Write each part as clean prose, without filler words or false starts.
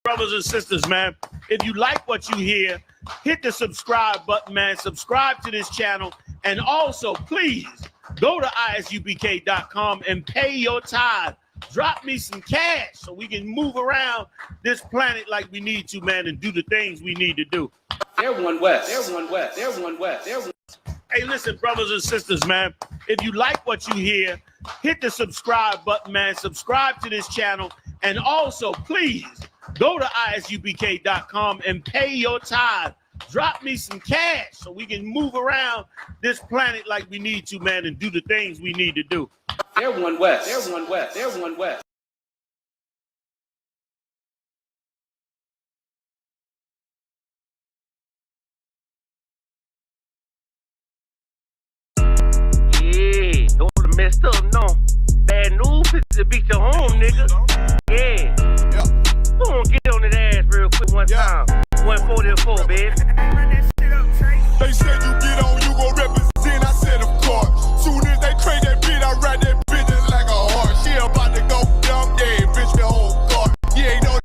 Brothers and sisters, man, if you like what you hear, hit the subscribe button, man. Subscribe to this channel. And also, please, go to isubk.com and pay your tithe. Drop me some cash so we can move around this planet like we need to, man, and do the things we need to do. Everyone west. Everyone west. Everyone west. Everyone. Hey, listen, brothers and sisters, man, if you like what you hear, hit the subscribe button, man. Subscribe to this channel. And also, please, go to isubk.com and pay your tithe. Drop me some cash so we can move around this planet like we need to, man, and do the things we need to do. Everyone west. Everyone west. Everyone west. Yeah, don't messed up, no. Bad news is to beat your home, nigga. Yeah. Go on, get on that ass real quick one time. 144, baby. They said you get on, you gon' represent. I said, of course. Soon as they crank that beat, I ride that bitch just like a horse. She about to go dumb, yeah, bitch, the whole car. You ain't know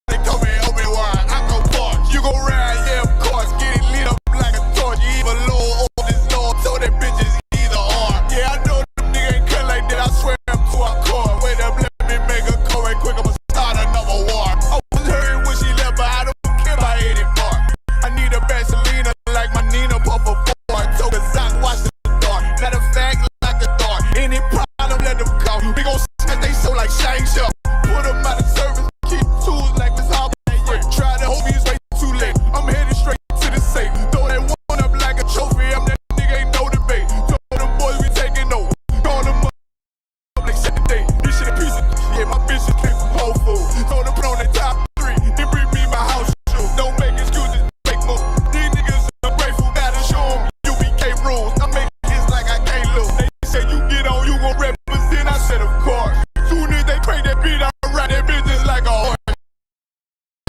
they coming open wide. I go far. You gon' ride, yeah, of course. Get it lit up like a torch. You even low on this law, so that bitch is either or. Yeah, I know them nigga ain't cut like that. I swear I'm to our core. Wait up, let me make a call right quick. I'ma start another war. I was hurting when she left, but I don't care about any part. I need a Vaseline like my Nina Puffer boy. So the Zach watch the dark. Matter of fact, like a dart. Any problem, let them go. We gon' snatch they so like Shang Shop. Put them out of service, keep tools like this hobby. Try to hope he's way too late. I'm headed straight to the safe. Throw that one up like a trophy. I'm that nigga, ain't no debate. Told them boys we taking over. Call them up like shit today. This shit a piece of yeah, my bitch is came from Whole Foods. Told them put on the top 3. Then bring me my house shoes. Don't make excuses, make moves. These niggas are grateful, gotta show them UBK rules. I make hits like I can't lose. They say you get on, you gon' represent. I said of course. Soon as they crank that beat, I ride that bitch just like a horse.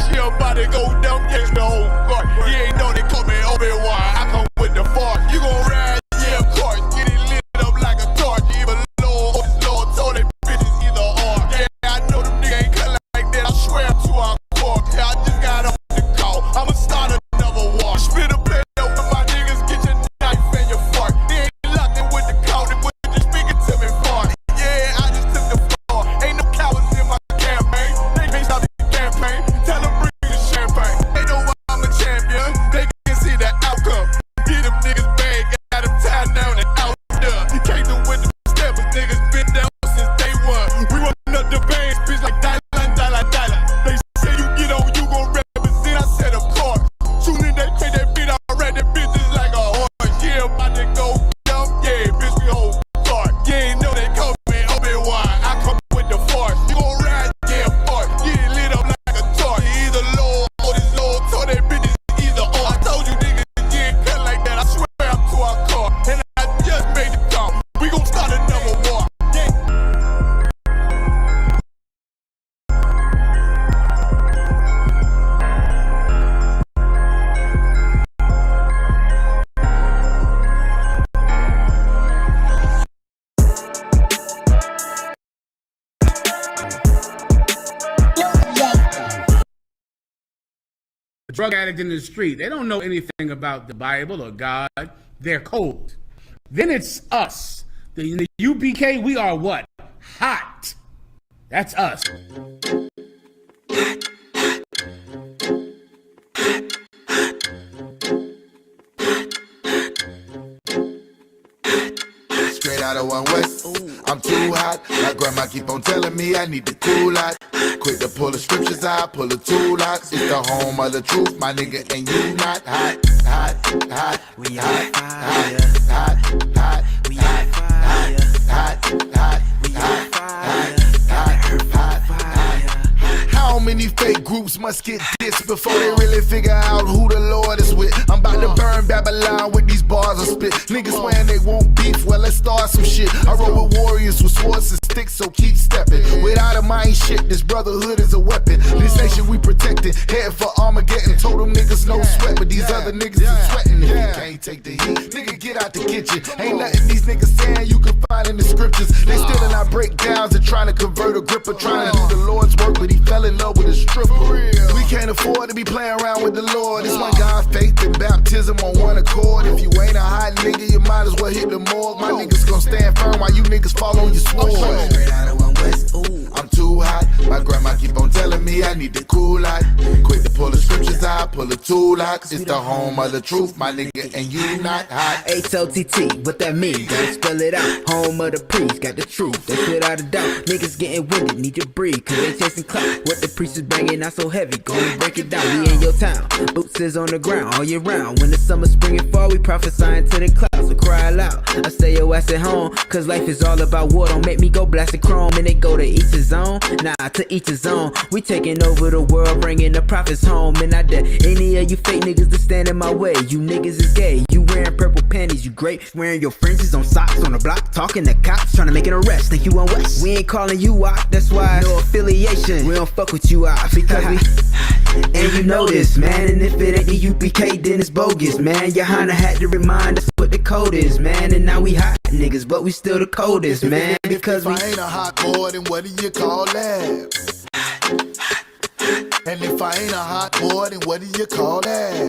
She about to go down, catch the whole court. You ain't know they call me Obi-Wan. I come with the force. You gon' ride, yeah, of course. Get it lit up like a torch. Even low, low, told that bitch is either or. Yeah, I know them niggas ain't cut like that. I swear to our core. Yeah, I just got off the call. I'ma start another war. Spit a play up with my niggas, get your knife and your fork. They ain't locked in with the county, but you just speaking to me for it. Yeah, I just took the floor. Ain't no cowards in my campaign. They can't stop the campaign. Tell them bring the champagne. They know I'm a champion. They can see the outcome. Get them niggas bang, got them tied down and out there. Can't do with the steppers, niggas been down since day one. We run up the bands, bitch like dollar. They say you get on, you gon' represent. I said of course. Soon as they pay that beat, I ride that bitch just like a horse. Yeah, about to go dumb, yeah, bitch, we hold guard. You ain't know they come in Obi-Wan. I come with the force. You gon' ride, yeah, force. Get it lit up like a torch. You either low or this low, so that bitch is either or. I told you niggas, you ain't cut like that. I swear I'm to our core. And I just made the call. We gon' start another war. Yeah. Drug addict in the street. They don't know anything about the Bible or God. They're cold. Then it's us. The UBK, we are what? Hot. That's us. Straight out of 1 West, I'm too hot. My grandma keep on telling me I need to cool out. Quick to pull the scriptures out, pull the tool out. It's the home of the truth, my nigga, and you not hot. We hot, we hot, we hot. How many fake groups must get dissed before they really figure out who the Lord is with? I'm about to burn Babylon with these bars I spit. Niggas swearing they won't beef, well let's start some shit. I roll with warriors with swords and sticks, so keep stepping. Without a mind shit, this brotherhood is a weapon. This nation we protected, head for Armageddon. Told them niggas no sweat, but these other niggas is sweating. If you can't take the heat, nigga get out the kitchen. Ain't nothing these niggas saying you can find find in the scriptures. They still in our breakdowns and trying to convert a gripper, trying to do the Lord's work, but he fell in love with a stripper. We can't afford to be playing around with the Lord. It's one God, faith, and baptism on one accord. If you ain't a hot nigga, you might as well hit the morgue. My niggas gon' stand firm while you niggas fall on your sword. Straight out of 1 West, ooh, I'm too hot. My grandma keep on telling me I need the cool out. Quick to pull the scriptures out, pull the two locks. It's the home of the truth, my nigga, and you not hot. H-O-T-T, what that mean? Gotta spell it out. Home of the priest, got the truth, that's without a doubt. Niggas getting winded, need to breathe, cause they chasing clout. What the priest is banging out so heavy, gonna break it down. We in your town, boots is on the ground all year round. When the summer, spring, and fall, we prophesying to the clouds, so cry loud. I stay your ass at home, cause life is all about war. Don't make me go blasting chrome, and they go to each his own. Nah, to each his own. We taking over the world, bringing the prophets home. And I dare any of you fake niggas to stand in my way. You niggas is gay, you wearing purple panties, you great. Wearing your fringes on socks on the block, talking to cops, trying to make an arrest. Think you on West? We ain't calling you out, that's why no affiliation. We don't fuck with you out, because we and you know this, man. And if it ain't the UPK, then it's bogus, man. Your Honda had to remind us what the code is, man. And now we hot niggas, but we still the coldest, man. Because if I ain't a hot boy, then what do you call that? And if I ain't a hot boy, then what do you call that?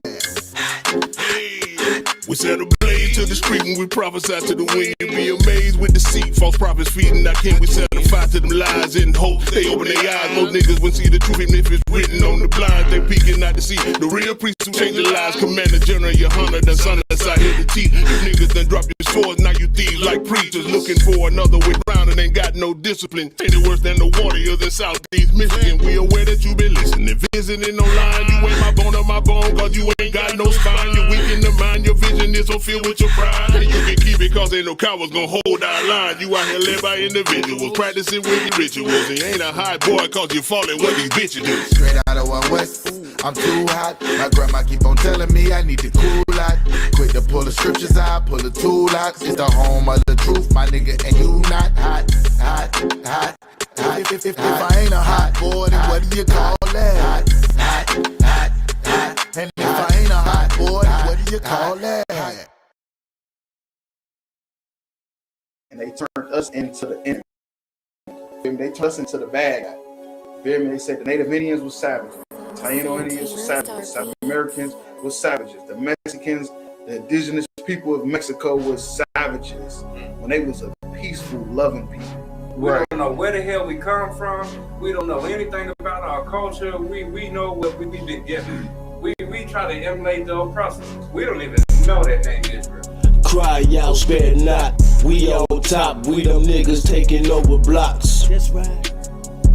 We set a blaze to the street when we prophesy to the wind. Be amazed with deceit, false prophets feeding our kin. We set a fire to them lies and hope they open their eyes. Most niggas wouldn't see the truth even if it's written on the blind. They peeking not to see the real priests who change their lives. Commander General, your Hunter, done son us out here to teach. You niggas done drop your swords, now you thieves like preachers. Looking for another way round and ain't got no discipline. Ain't it worse than the warriors in Southeast Michigan. We aware that you been listening, visiting online. You ain't my bone on my bone, cause you ain't got no spine. You weak in the mind, your vision is so filled with your pride. And you can keep it cause ain't no cowards gonna hold our line. You out here led by individuals, practicing wicked rituals. And you ain't a high boy cause you falling what these bitches do. Straight out of 1 West, I'm too hot. My grandma keep on telling me I need the cool out. Quick to pull the scriptures out, pull the two locks. It's the home of the truth, my nigga, and you not hot, hot, hot, hot. If I ain't a hot boy, then what do you call that? Hot, hot, hot. And if I ain't a hot boy, then what do you call that? And they turned us into the enemy. They turned us into the bad guy. They said the Native Indians were savages. Taino Indians were savages. South Americans were savages. The Mexicans, the indigenous people of Mexico were savages when they was a peaceful, loving people. We don't know where the hell we come from. We don't know anything about our culture. We know what we need to get. We try to emulate the oppressors. We don't even know that name Israel. Cry out, spare not. We on top. We them niggas taking over blocks. That's right.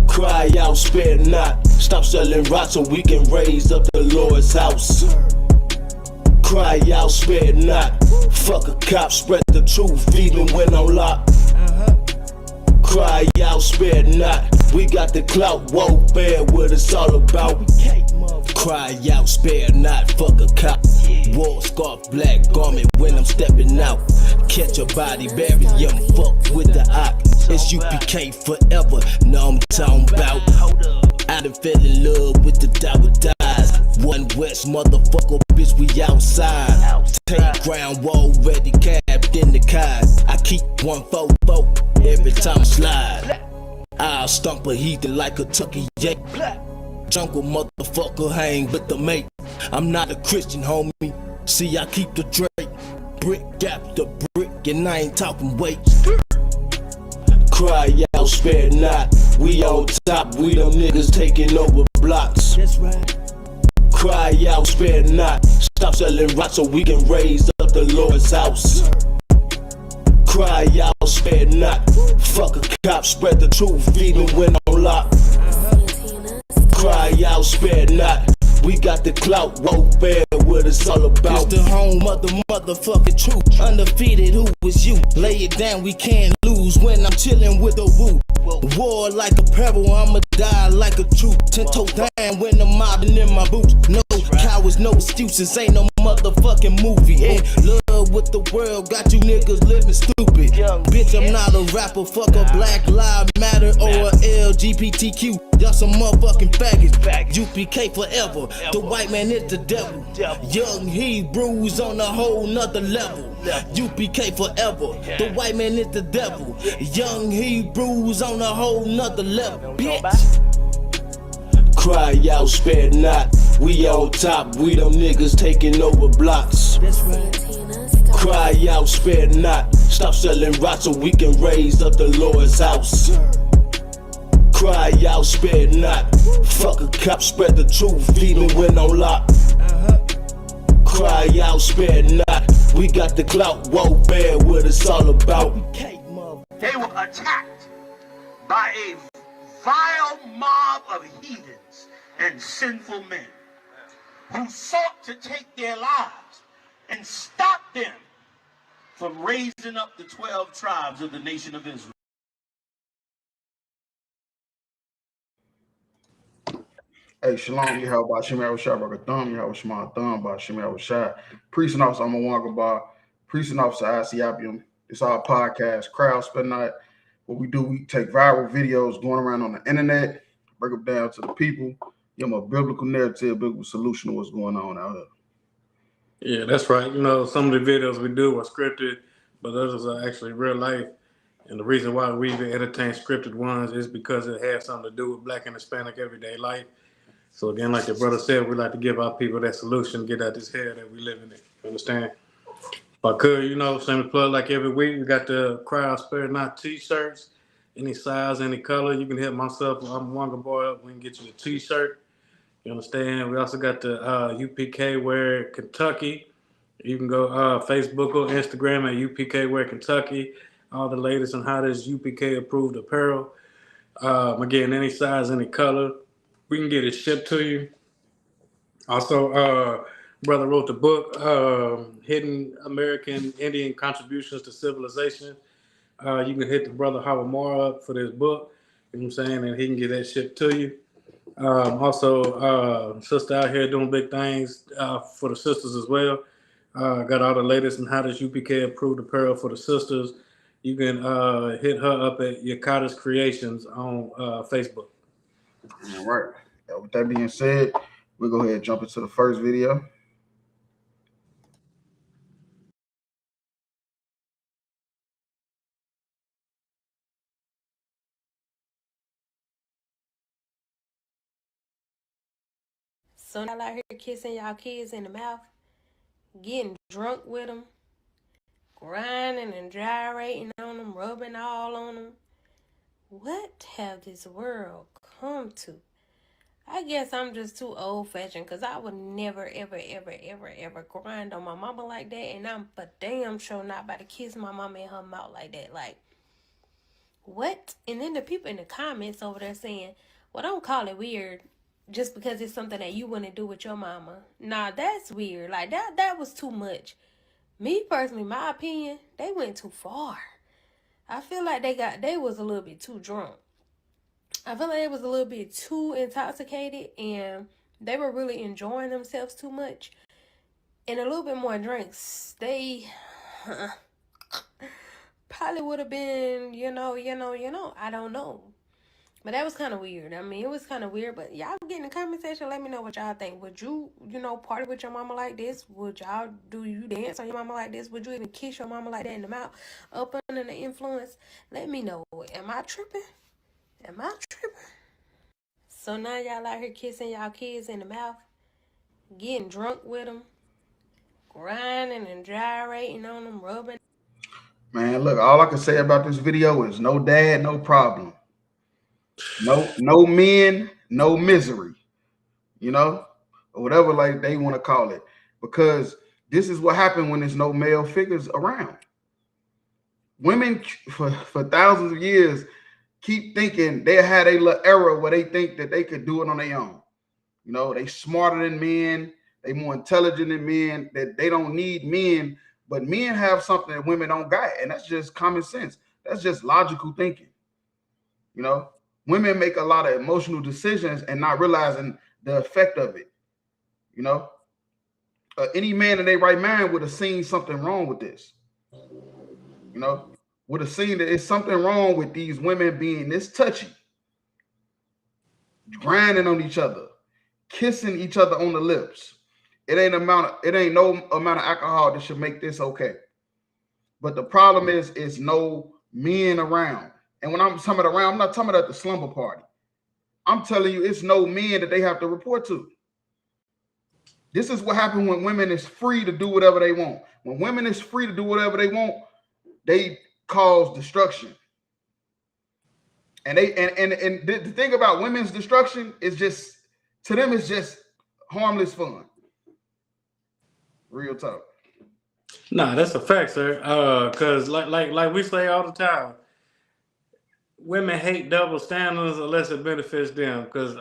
Cry out, spare not. Stop selling rocks so we can raise up the Lord's house. Cry out, spare not. Fuck a cop, spread the truth even when I'm locked. Cry out, spare not. We got the clout, warfare, what it's all about. Cry out, spare not. Fuck a cop. War scarf, black garment when I'm stepping out. Catch a body, bury him, fuck with the ock. It's UPK forever, know I'm talking about. I done fell in love with the dies. 1 West, motherfucker, bitch, we outside. Take ground, wall ready, capped in the car. I keep 144 every time I slide. I'll stomp a heathen like a Tucky yank. Jungle motherfucker hang with the mate. I'm not a Christian, homie. See, I keep the Drake. Brick gap the brick, and I ain't talking weight. Cry out, spare not. We on top, we them niggas taking over blocks. That's right. Cry out, spare not. Stop selling rocks so we can raise up the Lord's house. Cry out, spare not. Fuck a cop, spread the truth even when I'm locked. Cry out, spare not. We got the clout, warfare, what it's all about. It's the home of the motherfucking truth. Undefeated, who was you? Lay it down, we can't lose when I'm chilling with a woo. War like a pebble, I'ma die like a troop. 10 toes down when I'm mobbing in my boots. No cowards, no excuses, ain't no motherfucking movie. In love with the world, got you niggas living stupid. Bitch, I'm not a rapper, fuck a Black Lives Matter or a LGBTQ, y'all some motherfucking faggots. UPK forever, the white man is the devil. Young Hebrews on a whole nother level. UPK forever, the white man is the devil. Young Hebrews on a whole nother level, bitch. Cry out, spare not. We on top, we them niggas taking over blocks. Cry out, spare not. Stop selling rocks so we can raise up the Lord's house. Cry out, spare not. Fuck a cop, spread the truth, even when on lock. Cry out, spare not. We got the clout, whoa, bear what it's all about. They were attacked by a vile mob of heathens and sinful men who sought to take their lives and stop them from raising up the 12 tribes of the nation of Israel. Hey, Shalom, you have about Shemar Shah, Thumb, you have Shema Thumb by Shemar Shah. Priest and Officer, I'm a Wanga Bar. Priest and Officer, Isiapium. It's our podcast, Crowd Spend Night. What we do, we take viral videos going around on the internet, break them down to the people, give them a biblical narrative, biblical solution to what's going on out here. Yeah, that's right. You know, some of the videos we do are scripted, but others are actually real life. And the reason why we even entertain scripted ones is because it has something to do with Black and Hispanic everyday life. So again, like the brother said, we like to give our people that solution, get out this hell that we live in. You understand? If I could, you know, same plug like every week, we got the Crowd Spare Not t-shirts. Any size, any color, you can hit myself. I'm Wanga Boy up. We can get you a t-shirt. You understand? We also got the UPK Wear Kentucky. You can go Facebook or Instagram at UPK Wear Kentucky. All the latest and hottest UPK approved apparel. Again, any size, any color. We can get it shipped to you. Also, brother wrote the book, Hidden American Indian Contributions to Civilization. You can hit the brother Howard Moore up for this book. You know what I'm saying? And he can get that shipped to you. Also, sister out here doing big things for the sisters as well. Got all the latest and hottest UPK approved apparel for the sisters. You can hit her up at Yakata's Creations on Facebook. All right. With that being said, we'll go ahead and jump into the first video. So y'all out here kissing y'all kids in the mouth, getting drunk with them, grinding and gyrating on them, rubbing all on them. What have this world come to? I guess I'm just too old-fashioned because I would never, ever, ever, ever, ever grind on my mama like that. And I'm for damn sure not about to kiss my mama in her mouth like that. Like, what? And then the people in the comments over there saying, well, don't call it weird just because it's something that you wouldn't do with your mama. Nah, that's weird. Like, that was too much. Me personally, my opinion, they went too far. I feel like they was a little bit too drunk. I feel like they was a little bit too intoxicated and they were really enjoying themselves too much. And a little bit more drinks, they probably would have been, you know, I don't know. But that was kind of weird. I mean, it was kind of weird, but y'all get in the comment section, let me know what y'all think. Would you, party with your mama like this? Would y'all, do you dance on your mama like this? Would you even kiss your mama like that in the mouth? Up under the influence? Let me know. Am I tripping? So now y'all out here kissing y'all kids in the mouth, getting drunk with them, grinding and gyrating on them, rubbing. Man, look, all I can say about this video is no dad, no problem. No men, no misery, or whatever like they want to call it. Because this is what happened when there's no male figures around. Women for thousands of years keep thinking they had a little era where they think that they could do it on their own. They smarter than men, they more intelligent than men, that they don't need men, but men have something that women don't got, and that's just common sense. That's just logical thinking. Women make a lot of emotional decisions and not realizing the effect of it. Any man in their right mind would have seen something wrong with this. Would have seen that it's something wrong with these women being this touchy. grinding on each other, kissing each other on the lips. It ain't no amount of alcohol that should make this okay. But the problem is no men around. And when I'm talking about around, I'm not talking about at the slumber party. I'm telling you, it's no men that they have to report to. This is what happens when women is free to do whatever they want. When women is free to do whatever they want, they cause destruction. And the thing about women's destruction is just, to them, it's just harmless fun. Real talk. Nah, that's a fact, sir. Cause like we say all the time, women hate double standards unless it benefits them. Cause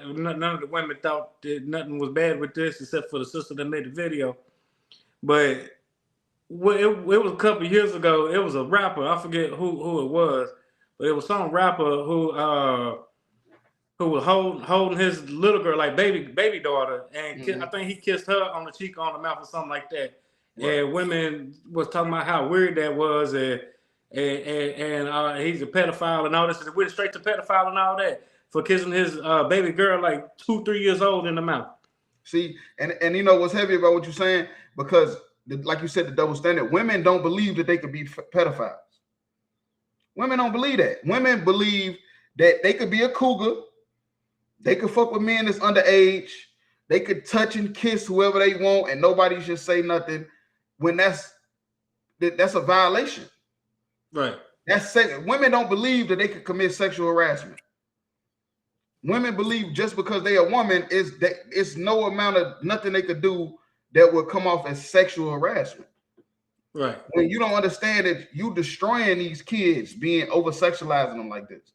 none of the women thought that nothing was bad with this except for the sister that made the video. But it was a couple of years ago. It was a rapper. I forget who it was, but it was some rapper who was holding his little girl, like baby daughter, and I think he kissed her on the cheek, on the mouth, or something like that. Right. And women was talking about how weird that was, and he's a pedophile and all this. It went straight to pedophile and all that for kissing his baby girl, like 2-3 years old, in the mouth. See, and you know what's heavy about what you're saying? Because, like you said, the double standard. Women don't believe that they could be pedophiles. Women don't believe that. Women believe that they could be a cougar. They could fuck with men that's underage. They could touch and kiss whoever they want, and nobody should say nothing. When that's a violation. Right. Women don't believe that they could commit sexual harassment. Women believe just because they a woman it's no amount of nothing they could do that would come off as sexual harassment. Right. When you don't understand that you destroying these kids, being over sexualizing them like this.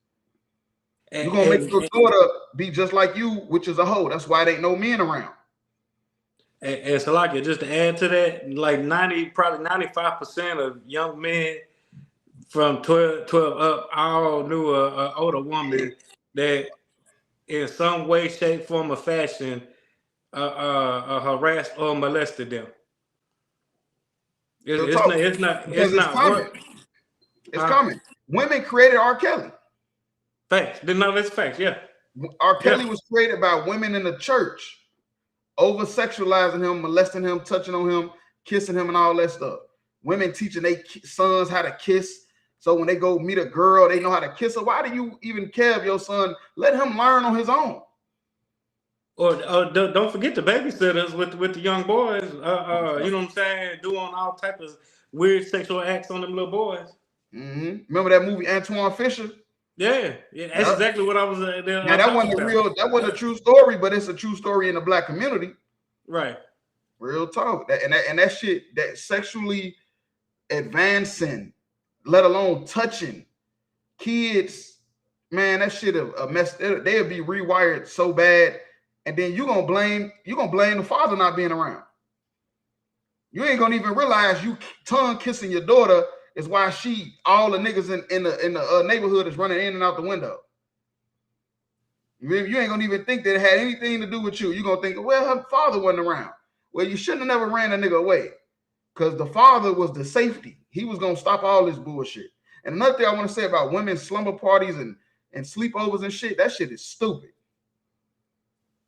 You're gonna make your daughter be just like you, which is a hoe. That's why there ain't no men around. And so, like, just to add to that, like probably 95% of young men from 12 up all knew a older woman that in some way, shape, form, or fashion harassed or molested them. It's not coming. It's coming. Women created R. Kelly. Facts. No, that's facts. Yeah. R. Kelly was created by women in the church, over sexualizing him, molesting him, touching on him, kissing him, and all that stuff. Women teaching their sons how to kiss, so when they go meet a girl, they know how to kiss her. Why do you even care if your son? Let him learn on his own. Or don't forget the babysitters with the young boys. You know what I'm saying? Doing all types of weird sexual acts on them little boys. Remember that movie Antoine Fisher? Yeah, that's exactly what I was. Now that wasn't a true story, but it's a true story in the black community. Right. Real talk. That shit, that sexually advancing, let alone touching kids, man, that shit a mess. They'll be rewired so bad, and then you're gonna blame the father not being around. You ain't gonna even realize you tongue kissing your daughter is why all the niggas in the neighborhood is running in and out the window. You ain't gonna even think that it had anything to do with you. You're gonna think, well, her father wasn't around. Well, you shouldn't have never ran a nigga away, because the father was the safety. He was gonna stop all this bullshit. And another thing I want to say about women's slumber parties and sleepovers and shit, that shit is stupid.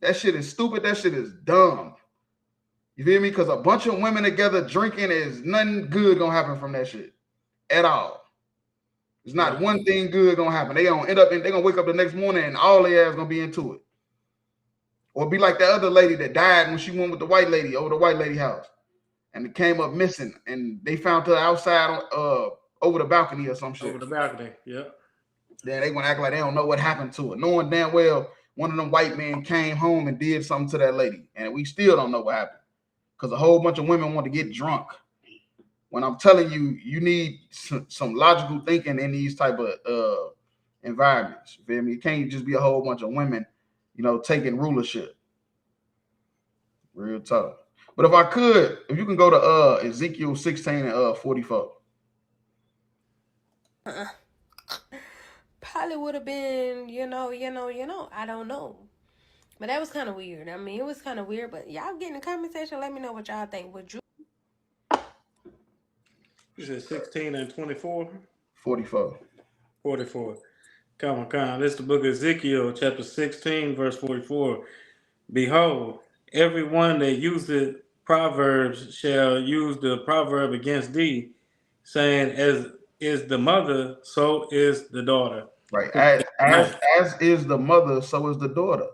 That shit is stupid. That shit is dumb. You feel me? Because a bunch of women together drinking is nothing good gonna happen from that shit at all. There's not one thing good gonna happen. They're gonna wake up the next morning and all their ass gonna be into it. Or be like that other lady that died when she went with the white lady over the white lady house, and it came up missing, and they found her outside over the balcony or some shit. Over the balcony, yeah. Then they gonna act like they don't know what happened to her, knowing damn well one of them white men came home and did something to that lady, and we still don't know what happened, because a whole bunch of women want to get drunk. When I'm telling you, you need some logical thinking in these type of environments. You feel me? It can't just be a whole bunch of women, taking rulership. Real tough. But if you can go to Ezekiel 16 and 44. Probably would have been, I don't know. But that was kind of weird. I mean, it was kind of weird, but y'all get in the comment section. Let me know what y'all think. Would you? You said 16 and 24? 44. 44. Come on. This is the book of Ezekiel, chapter 16, verse 44. Behold, everyone that useth proverbs shall use the proverb against thee, saying, as is the mother, so is the daughter. Right. As is the mother, so is the daughter.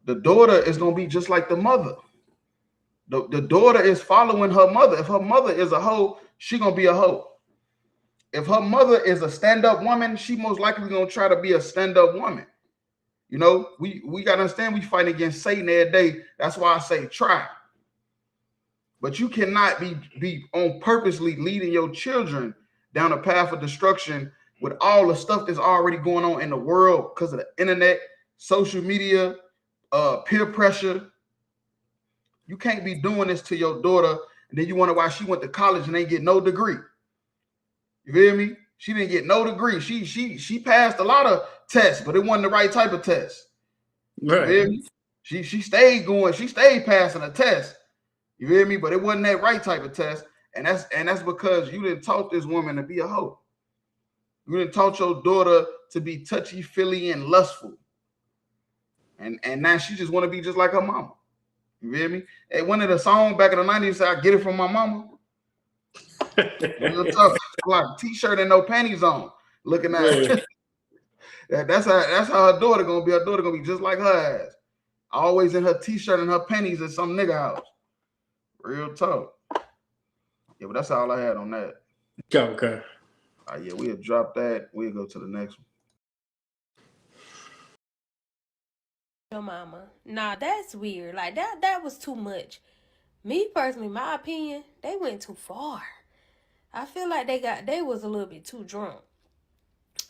The daughter is going to be just like the mother. The daughter is following her mother. If her mother is a hoe, she going to be a hoe. If her mother is a stand-up woman, she most likely going to try to be a stand-up woman. You know, we got to understand we fight against Satan every day. That's why I say try. But you cannot be on purposely leading your children down a path of destruction with all the stuff that's already going on in the world because of the internet, social media, peer pressure. You can't be doing this to your daughter, and then you wonder why she went to college and ain't get no degree. You feel me? She didn't get no degree. She passed a lot of tests, but it wasn't the right type of test. Right. You feel me? She stayed going. She stayed passing a test. You feel me? But it wasn't that right type of test, and that's because you didn't taught this woman to be a hoe. You didn't taught your daughter to be touchy-feely and lustful, and now she just want to be just like her mama. You feel me? Hey, one of the songs back in the 90s said, "I get it from my mama." Real tough, like t-shirt and no panties on, looking at that's how her daughter gonna be. Her daughter gonna be just like her ass, always in her t-shirt and her panties at some nigga house. Real talk. Yeah, but that's all I had on that. Okay. Yeah, we'll drop that. We'll go to the next one. Your mama. Nah, that's weird. Like that was too much. Me personally, my opinion, they went too far. I feel like they was a little bit too drunk.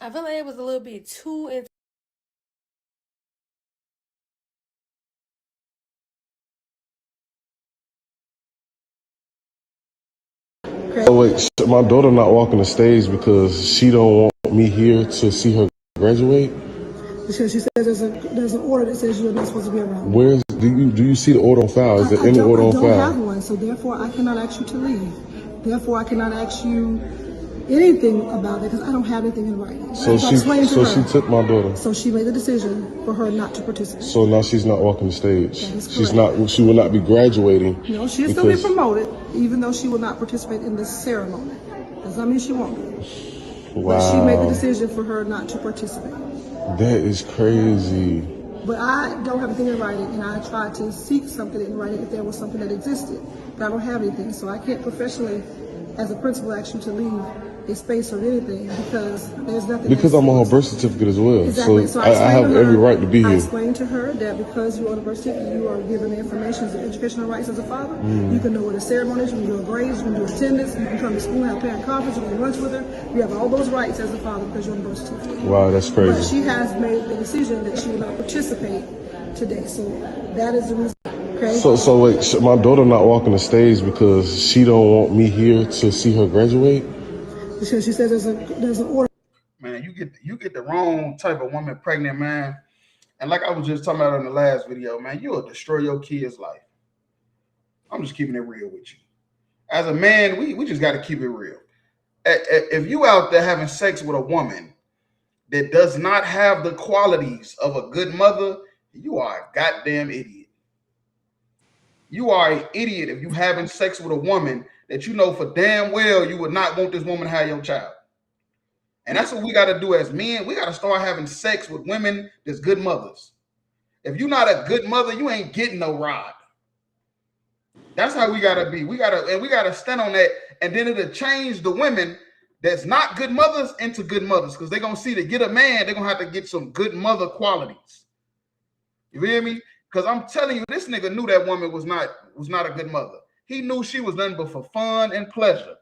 I feel like it was a little bit too Oh wait, so my daughter not walking the stage because she don't want me here to see her graduate? Because she says there's an order that says you're not supposed to be around. Where's do you see the order on file? Is there any order on file? I don't have one, so therefore I cannot ask you to leave. Therefore I cannot ask you anything about that because I don't have anything in writing. So she took my daughter. So she made the decision for her not to participate. So now she's not walking the stage. That is correct. She will not be graduating. No, she'll still be promoted, even though she will not participate in the ceremony. Does not mean she won't do. Wow. But she made the decision for her not to participate. That is crazy. But I don't have anything in writing, and I tried to seek something in writing if there was something that existed. But I don't have anything, so I can't professionally, as a principal, ask you to leave a space or anything because there's nothing. Because I'm on her birth certificate as well. Exactly. So I have every right to be here. I explained to her that because you're on the birth certificate, you are given the information, the educational rights as a father. You can know what a ceremony is, you can do a grades, you can do attendance, you can come to school, have parent conference, you can lunch with her. You have all those rights as a father because you're on the birth certificate. Wow, that's crazy. But she has made the decision that she will not participate today. So that is the reason. Okay. So wait, my daughter not walking the stage because she don't want me here to see her graduate? Because she says there's an order. Man, you get the wrong type of woman pregnant, man. And like I was just talking about in the last video, man, you'll destroy your kid's life. I'm just keeping it real with you. As a man, we just got to keep it real. If you out there having sex with a woman that does not have the qualities of a good mother, you are a goddamn idiot. You are an idiot if you having sex with a woman that you know for damn well you would not want this woman to have your child. And that's what we got to do as men. We got to start having sex with women that's good mothers. If you're not a good mother, you ain't getting no rod. That's how we got to be. We got to stand on that. And then it'll change the women that's not good mothers into good mothers because they're going to see to get a man, they're going to have to get some good mother qualities. You feel me? Because I'm telling you, this nigga knew that woman was not a good mother. He knew she was nothing but for fun and pleasure.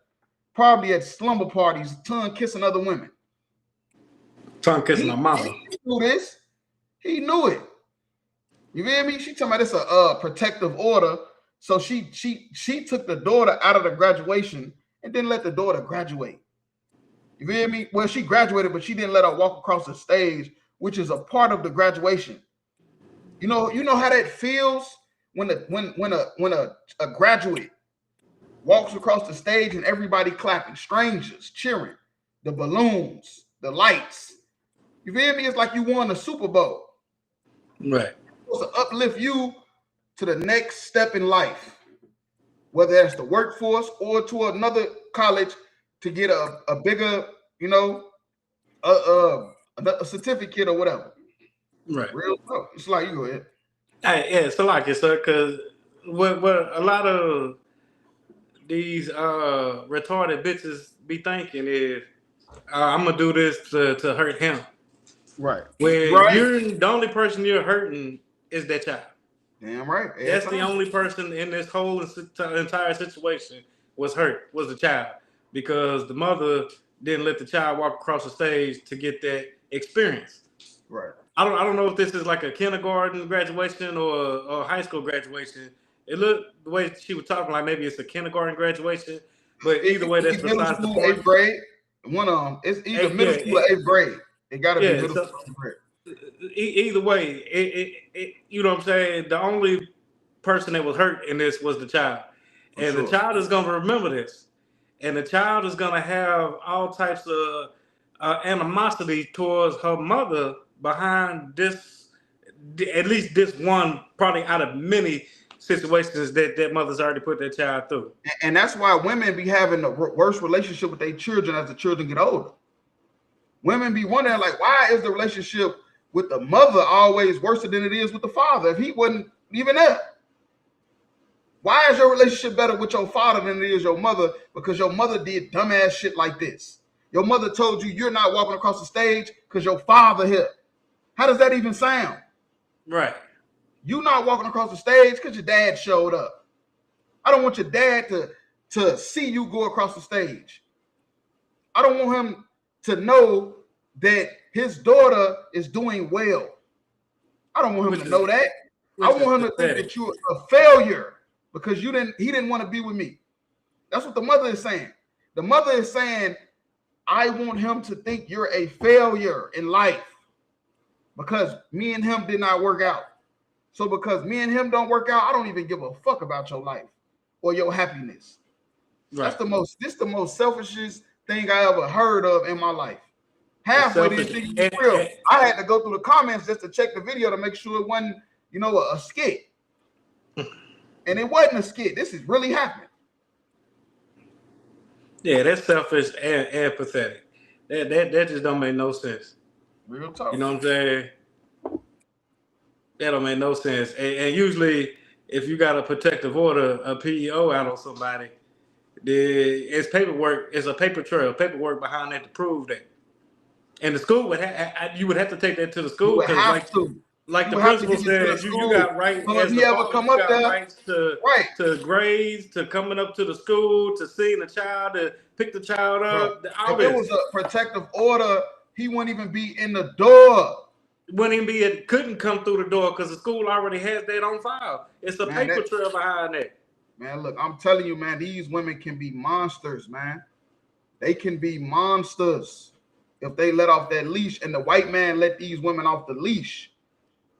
Probably at slumber parties, tongue kissing other women. Tongue kissing her mama. He knew this. He knew it. You feel me? She talking about it's a protective order. So she took the daughter out of the graduation and didn't let the daughter graduate. You feel me? Well, she graduated, but she didn't let her walk across the stage, which is a part of the graduation. You know how that feels when a graduate walks across the stage and everybody clapping, strangers cheering, the balloons, the lights. You feel me? It's like you won the Super Bowl. Right. It's supposed to uplift you to the next step in life, whether that's the workforce or to another college to get a bigger, you know, a certificate or whatever. Right. Real talk. It's like you go ahead. Hey, yeah, so like it, sir, because what a lot of these retarded bitches be thinking is, I'm gonna do this to hurt him. Right. Where Right. you're the only person you're hurting is that child. Damn right. That's the only person in this whole entire situation was the child, because the mother didn't let the child walk across the stage to get that experience. Right. I don't know if this is like a kindergarten graduation or high school graduation. It looked the way she was talking like maybe it's a kindergarten graduation, but either way, that's besides the point. 8th grade. One of them. It's either middle school or 8th grade. It got to be middle school or 8th grade. Either way, it you know what I'm saying? The only person that was hurt in this was the child. And the child is going to remember this. And the child is going to have all types of animosity towards her mother behind this, at least this one, probably out of many situations that mother's already put their child through. And that's why women be having the worst relationship with their children as the children get older. Women be wondering, like, why is the relationship with the mother always worse than it is with the father if he wasn't even there? Why is your relationship better with your father than it is your mother? Because your mother did dumbass shit like this. Your mother told you you're not walking across the stage because your father here. How does that even sound? Right. You not walking across the stage because your dad showed up. I don't want your dad to see you go across the stage. I don't want him to know that his daughter is doing well. I don't want him to know that. I want him to think that you're a failure because he didn't want to be with me. That's what the mother is saying. The mother is saying, I want him to think you're a failure in life because me and him did not work out. So because me and him don't work out, I don't even give a fuck about your life or your happiness. Right. This the most selfishest thing I ever heard of in my life. Halfway this thing was real. I had to go through the comments just to check the video to make sure it wasn't, a skit. And it wasn't a skit. This is really happening. Yeah, that's selfish and pathetic. That just don't make no sense. Real talk. You know what I'm saying? That don't make no sense. And usually, if you got a protective order, a PEO out on somebody, it's paperwork. It's a paper trail, paperwork behind that to prove that. And the school would you would have to take that to the school because, like the principal said, you got rights. So if he ever come up there, rights to grades, to coming up to the school, to seeing the child, to pick the child up. If it was a protective order, he wouldn't even be in the door. Couldn't come through the door because the school already has that on file. It's a paper trail behind that. Man, look, I'm telling you, man, these women can be monsters, man. They can be monsters if they let off that leash, and the white man let these women off the leash.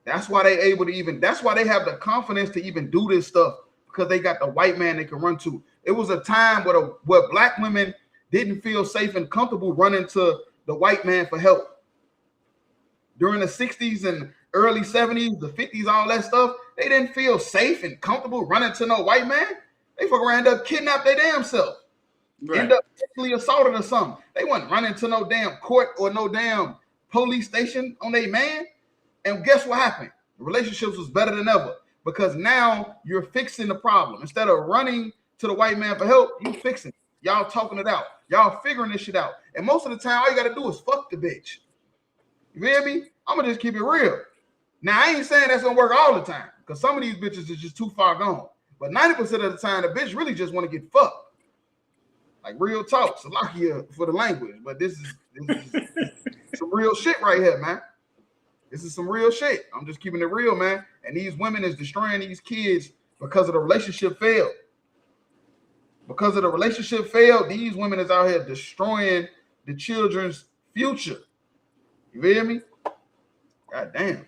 That's why that's why they have the confidence to even do this stuff, because they got the white man they can run to. It was a time where black women didn't feel safe and comfortable running to the white man for help. During the 60s and early 70s, the 50s, all that stuff, they didn't feel safe and comfortable running to no white man. They fucking end up kidnapped their damn self. Right. End up sexually assaulted or something. They wasn't running to no damn court or no damn police station on their man. And guess what happened? The relationships was better than ever because now you're fixing the problem. Instead of running to the white man for help, you fixing it. Y'all talking it out. Y'all figuring this shit out. And most of the time, all you got to do is fuck the bitch. You feel me? I'm going to just keep it real. Now, I ain't saying that's going to work all the time because some of these bitches is just too far gone. But 90% of the time, the bitch really just want to get fucked. Like real talk. Salakia for the language. But this is some real shit right here, man. This is some real shit. I'm just keeping it real, man. And these women is destroying these kids because of the relationship failed. Because of the relationship failed, these women is out here destroying the children's future. You feel me? God damn.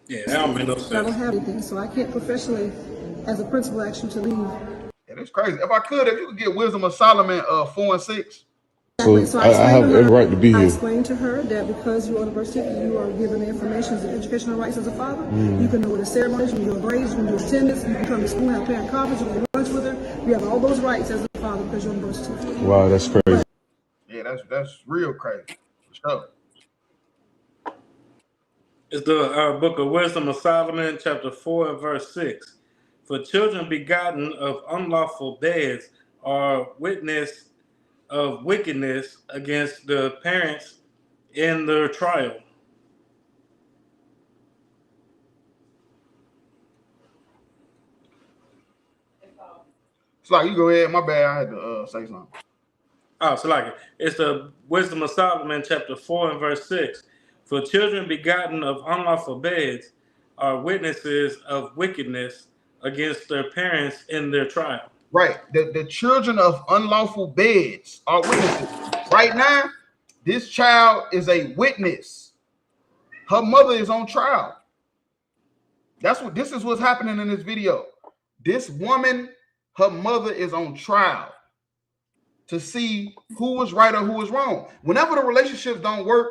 Yeah, that don't make no sense. I don't have anything, so I can't professionally, as a principal, ask you to leave. Yeah, that's crazy. If you could get Wisdom of Solomon 4 and 6. So I have every right to be I here. explained to her that because you're on the birth certificate, you are given the information and educational rights as a father. You can know what a ceremony is, you can do a grades, you can do attendance, you can come to school, have parent conference, you can lunch with her. You have all those rights as a father because you're on the birth certificate. Wow, that's crazy. Yeah, that's real crazy. For sure. It's the book of Wisdom of Solomon, chapter 4 and verse 6. For children begotten of unlawful beds are witness of wickedness against the parents in their trial. It's like you go ahead. My bad. I had to say something. Oh, so like it's the Wisdom of Solomon, chapter 4 and verse 6. For children begotten of unlawful beds are witnesses of wickedness against their parents in their trial. Right. The children of unlawful beds are witnesses. Right now, this child is a witness. Her mother is on trial. This is what's happening in this video. This woman, her mother is on trial to see who was right or who was wrong. Whenever the relationships don't work,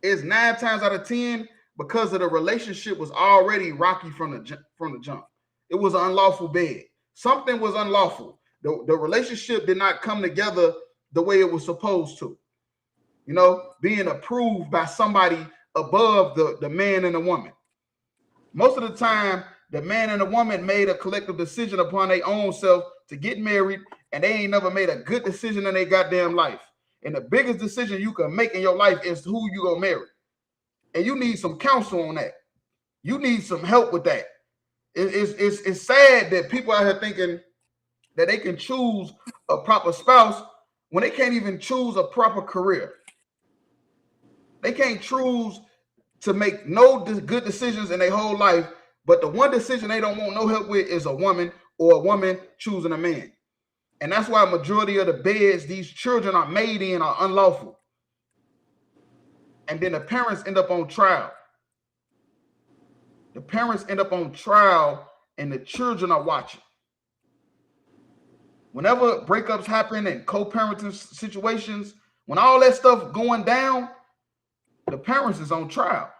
it's 9 times out of 10 because of the relationship was already rocky from the jump. It was an unlawful bed. Something was unlawful. The relationship did not come together the way it was supposed to. You know, being approved by somebody above the man and the woman. Most of the time, the man and the woman made a collective decision upon their own self to get married, and they ain't never made a good decision in their goddamn life. And the biggest decision you can make in your life is who you gonna marry. And you need some counsel on that. You need some help with that. It's sad that people out here thinking that they can choose a proper spouse when they can't even choose a proper career. They can't choose to make no good decisions in their whole life, but the one decision they don't want no help with is a woman or a woman choosing a man. And that's why a majority of the beds these children are made in are unlawful. And then the parents end up on trial. The parents end up on trial and the children are watching. Whenever breakups happen and co-parenting situations, when all that stuff going down, the parents is on trial.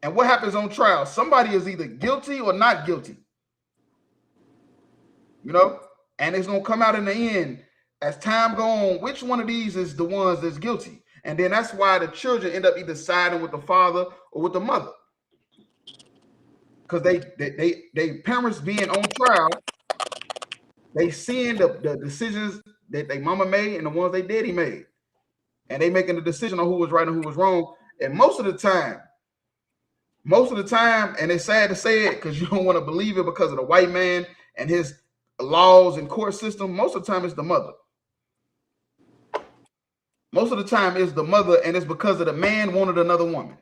And what happens on trial? Somebody is either guilty or not guilty. You know? And it's going to come out in the end, as time goes on, which one of these is the ones that's guilty? And then that's why the children end up either siding with the father or with the mother. Because they parents being on trial, they seeing the decisions that their mama made and the ones they daddy made. And they making the decision on who was right and who was wrong. And most of the time, and it's sad to say it because you don't want to believe it because of the white man and his laws and court system, most of the time it's the mother. Most of the time it's the mother, and it's because of the man wanted another woman.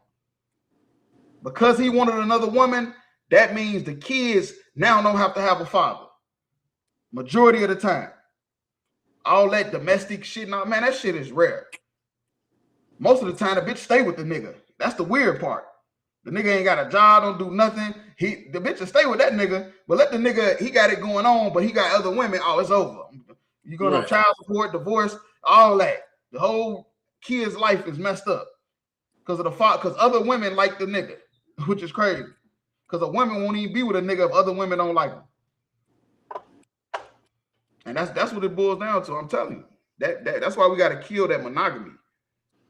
Because he wanted another woman, that means the kids now don't have to have a father. Majority of the time. All that domestic shit, now, man, that shit is rare. Most of the time, the bitch stay with the nigga. That's the weird part. The nigga ain't got a job, don't do nothing. The bitch will stay with that nigga, but let the nigga, he got it going on, but he got other women. Oh, it's over. You going on child support, divorce, all that. The whole kid's life is messed up because of the fault. Because other women like the nigga, which is crazy. Because a woman won't even be with a nigga if other women don't like him. And that's what it boils down to. I'm telling you. That's why we got to kill that monogamy.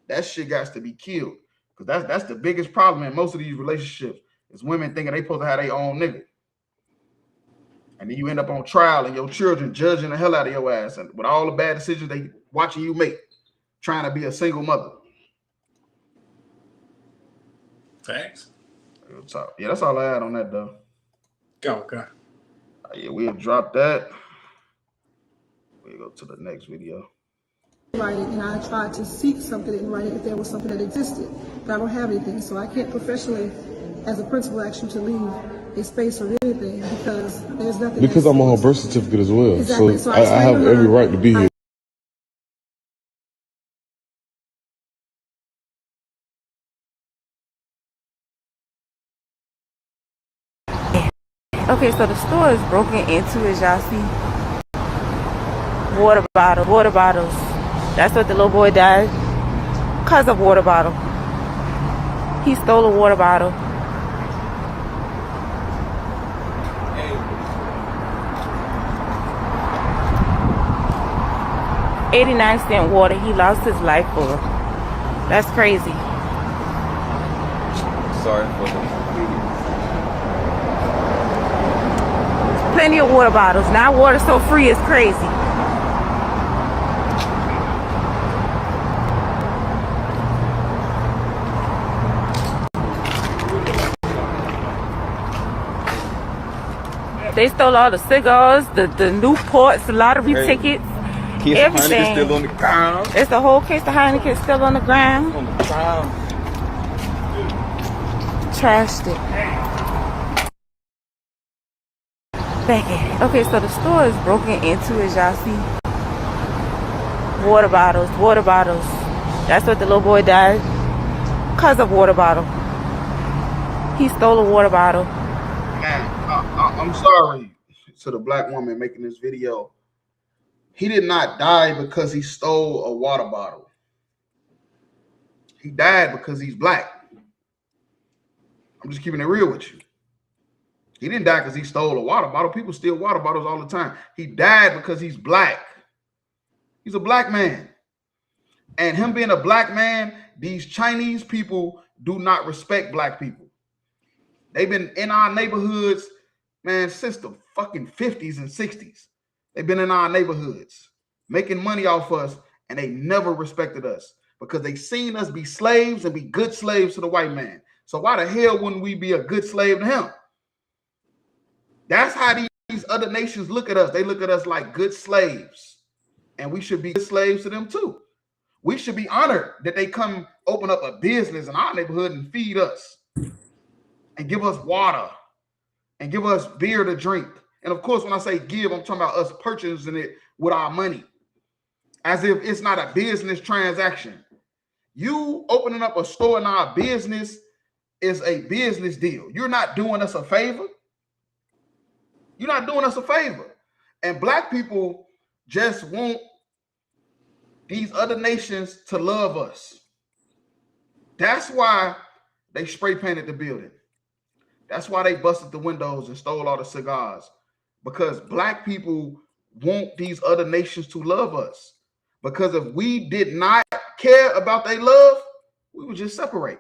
That shit got to be killed. Because that's the biggest problem in most of these relationships is women thinking they supposed to have their own nigga. And then you end up on trial and your children judging the hell out of your ass and with all the bad decisions they watching you make, trying to be a single mother. Facts. Yeah, that's all I had on that though. Okay. Yeah, we'll drop that. We'll go to the next video. Writing, and I tried to seek something in writing if there was something that existed, but I don't have anything, so I can't professionally, as a principal, ask you to leave a space or anything because there's nothing. Because I'm on her birth certificate as well, exactly. so I have every right to be here. Okay, so the store is broken into, as y'all see. Water bottles, That's what the little boy died because of water bottle. He stole a water bottle. 89-cent water he lost his life for. That's crazy. Sorry for the Plenty of water bottles. Now water so free is crazy. They stole all the cigars, the Newports, the lottery tickets, everything. Heineken's still on the ground. It's the whole case of Heineken still on the ground. On the ground. Trashed it. Back at it. Okay, so the store is broken into, as y'all see. Water bottles, water bottles. That's what the little boy died because of water bottle. He stole a water bottle. Man, I'm sorry to the black woman making this video. He did not die because he stole a water bottle. He died because he's black. I'm just keeping it real with you. He didn't die because he stole a water bottle. People steal water bottles all the time. He died because he's black. He's a black man. And him being a black man, these Chinese people do not respect black people. They've been in our neighborhoods, man, since the fucking 50s and 60s. They've been in our neighborhoods, making money off us, and they never respected us because they seen us be slaves and be good slaves to the white man. So why the hell wouldn't we be a good slave to him? That's how these other nations look at us. They look at us like good slaves, and we should be good slaves to them too. We should be honored that they come open up a business in our neighborhood and feed us and give us water and give us beer to drink. And of course, when I say give, I'm talking about us purchasing it with our money, as if it's not a business transaction. You opening up a store in our business is a business deal. You're not doing us a favor. You're not doing us a favor. And black people just want these other nations to love us. That's why they spray painted the building. That's why they busted the windows and stole all the cigars. Because black people want these other nations to love us. Because if we did not care about their love, we would just separate.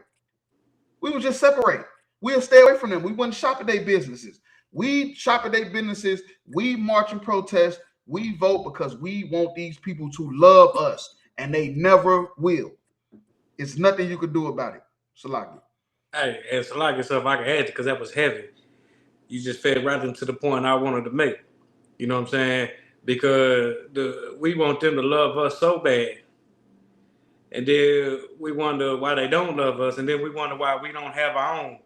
We would just separate. We'll stay away from them. We wouldn't shop at their businesses. We shop at their businesses. We march and protest. We vote because we want these people to love us. And they never will. It's nothing you could do about it. Salaki. Hey, and Salaki, so if I can add it, because that was heavy. You just fed right into the point I wanted to make. You know what I'm saying? Because we want them to love us so bad. And then we wonder why they don't love us. And then we wonder why we don't have our own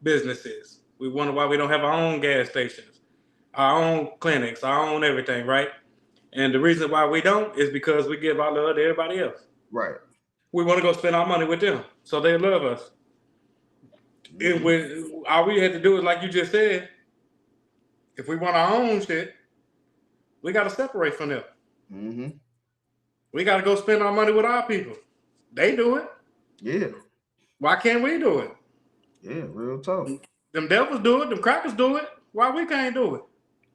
businesses. We wonder why we don't have our own gas stations, our own clinics, our own everything, right? And the reason why we don't is because we give our love to everybody else. Right. We want to go spend our money with them, so they love us. All we had to do is, like you just said, if we want our own shit, we got to separate from them. Mm-hmm. We got to go spend our money with our people. They do it. Yeah. Why can't we do it? Yeah, real talk. Them devils do it. Them crackers do it. Why we can't do it?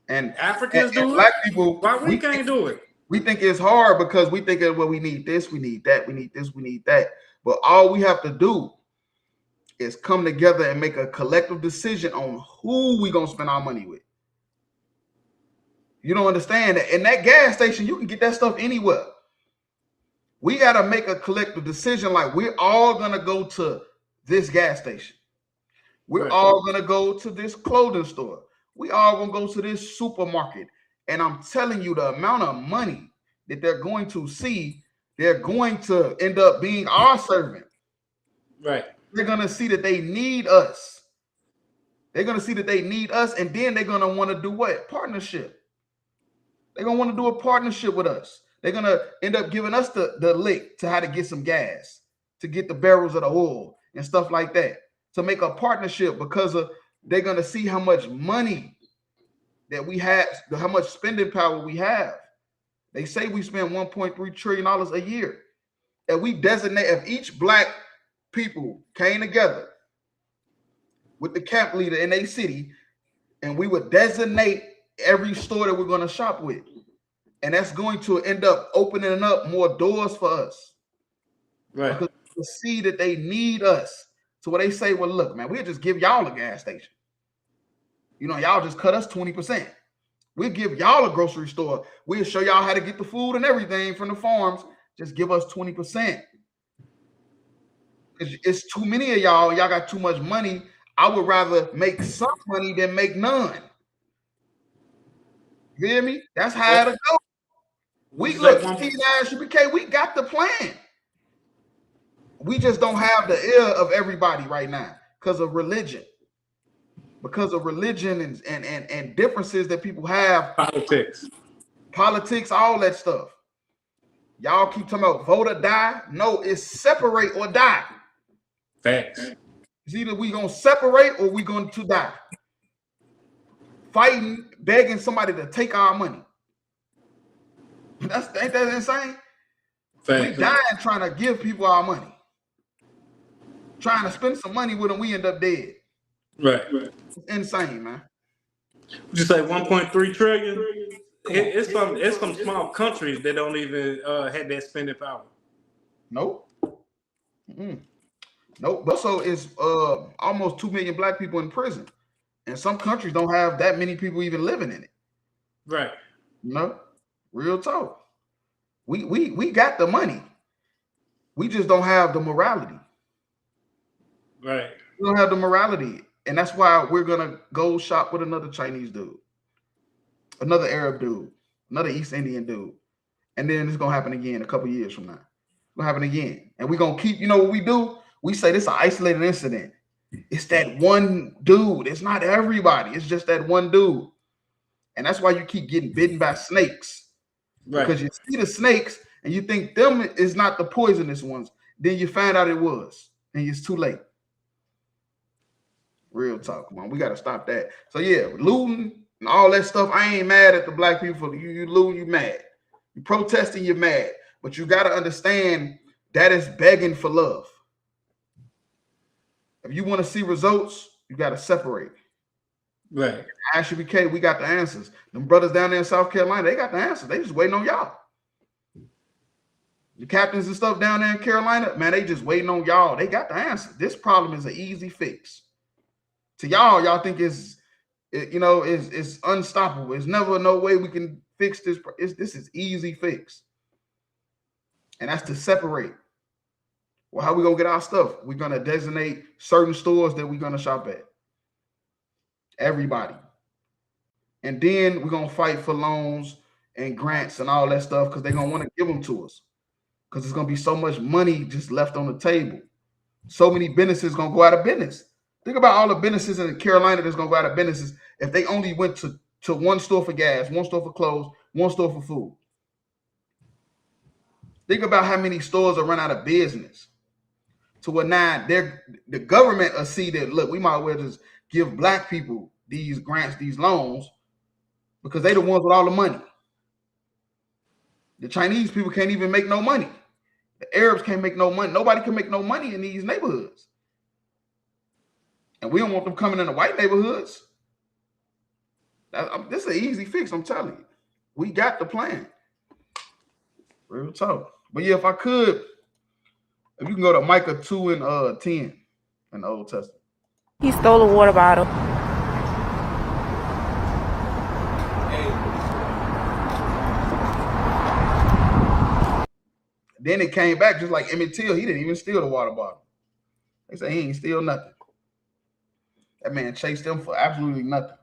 And Africans do it. Black people. Why we can't do it? We think it's hard because we think, well, we need this, we need that, we need this, we need that. But all we have to do is come together and make a collective decision on who we gonna spend our money with. You don't understand that in that gas station, you can get that stuff anywhere. We gotta make a collective decision, like we're all gonna go to this gas station. We're all gonna go to this clothing store. We all gonna go to this supermarket. And I'm telling you, the amount of money that they're going to see, they're going to end up being our servant. Right. They're going to see that they need us. They're going to see that they need us, and then they're going to want to do what? Partnership. They're going to want to do a partnership with us. They're going to end up giving us the lick to how to get some gas, to get the barrels of the oil and stuff like that, to make a partnership because they're going to see how much money that we have, how much spending power we have. They say we spend $1.3 trillion a year. And we designate, if each black people came together with the camp leader in a city, and we would designate every store that we're going to shop with. And that's going to end up opening up more doors for us. Right. Because we see that they need us. So when they say, well, look, man, we'll just give y'all a gas station. You know, y'all just cut us 20%. We'll give y'all a grocery store. We'll show y'all how to get the food and everything from the farms. Just give us 20%. It's too many of y'all. Y'all got too much money. I would rather make some money than make none. You hear me? That's how it'll go. We look, UBK, we got the plan. We just don't have the ear of everybody right now because of religion. Because of religion and differences that people have. Politics, all that stuff. Y'all keep talking about vote or die. No, it's separate or die. Facts. It's either we gonna separate or we going to die. Fighting, begging somebody to take our money. Ain't that insane? Facts. We dying trying to give people our money. Trying to spend some money with them, we end up dead. Right. It's insane, man. Would you say 1.3 trillion? It's some small countries that don't even have that spending power. Nope. Nope. But so it's almost 2 million black people in prison. And some countries don't have that many people even living in it. Right. No. Real talk. We got the money. We just don't have the morality. Right. We don't have the morality. And that's why we're gonna go shop with another Chinese dude, another Arab dude, another East Indian dude. And then it's gonna happen again a couple years from now. It's gonna happen again. And we're gonna keep, you know what we do? We say this is an isolated incident. It's that one dude. It's not everybody. It's just that one dude. And that's why you keep getting bitten by snakes. Right. Because you see the snakes and you think them is not the poisonous ones. Then you find out it was. And it's too late. Real talk, man. We got to stop that. So, yeah, looting and all that stuff. I ain't mad at the black people. You looting, you mad. You protesting, you're mad. But you got to understand that is begging for love. If you want to see results, you got to separate. Right. UBK, we got the answers. Them brothers down there in South Carolina, they got the answers. They just waiting on y'all. The captains and stuff down there in Carolina, man, they just waiting on y'all. They got the answer. This problem is an easy fix. To y'all think it's unstoppable. There's never no way we can fix this. This is easy fix. And that's to separate. Well, how we gonna get our stuff? We're gonna designate certain stores that we're gonna shop at. Everybody. And then we're gonna fight for loans and grants and all that stuff because they're gonna want to give them to us. Because there's gonna be so much money just left on the table. So many businesses gonna go out of business. Think about all the businesses in Carolina that's gonna go out of businesses if they only went to one store for gas, one store for clothes, one store for food. Think about how many stores will run out of business. To what now the government will see that, look, we might as well just give black people these grants, these loans, because they the ones with all the money. The Chinese people can't even make no money. The Arabs can't make no money. Nobody can make no money in these neighborhoods. And we don't want them coming in the white neighborhoods. This is an easy fix, I'm telling you. We got the plan. Real talk. But yeah, if I could, if you can go to Micah 2 and 10 in the Old Testament. He stole a water bottle. Then it came back just like Emmett Till. He didn't even steal the water bottle. They say he ain't steal nothing. That man chased them for absolutely nothing.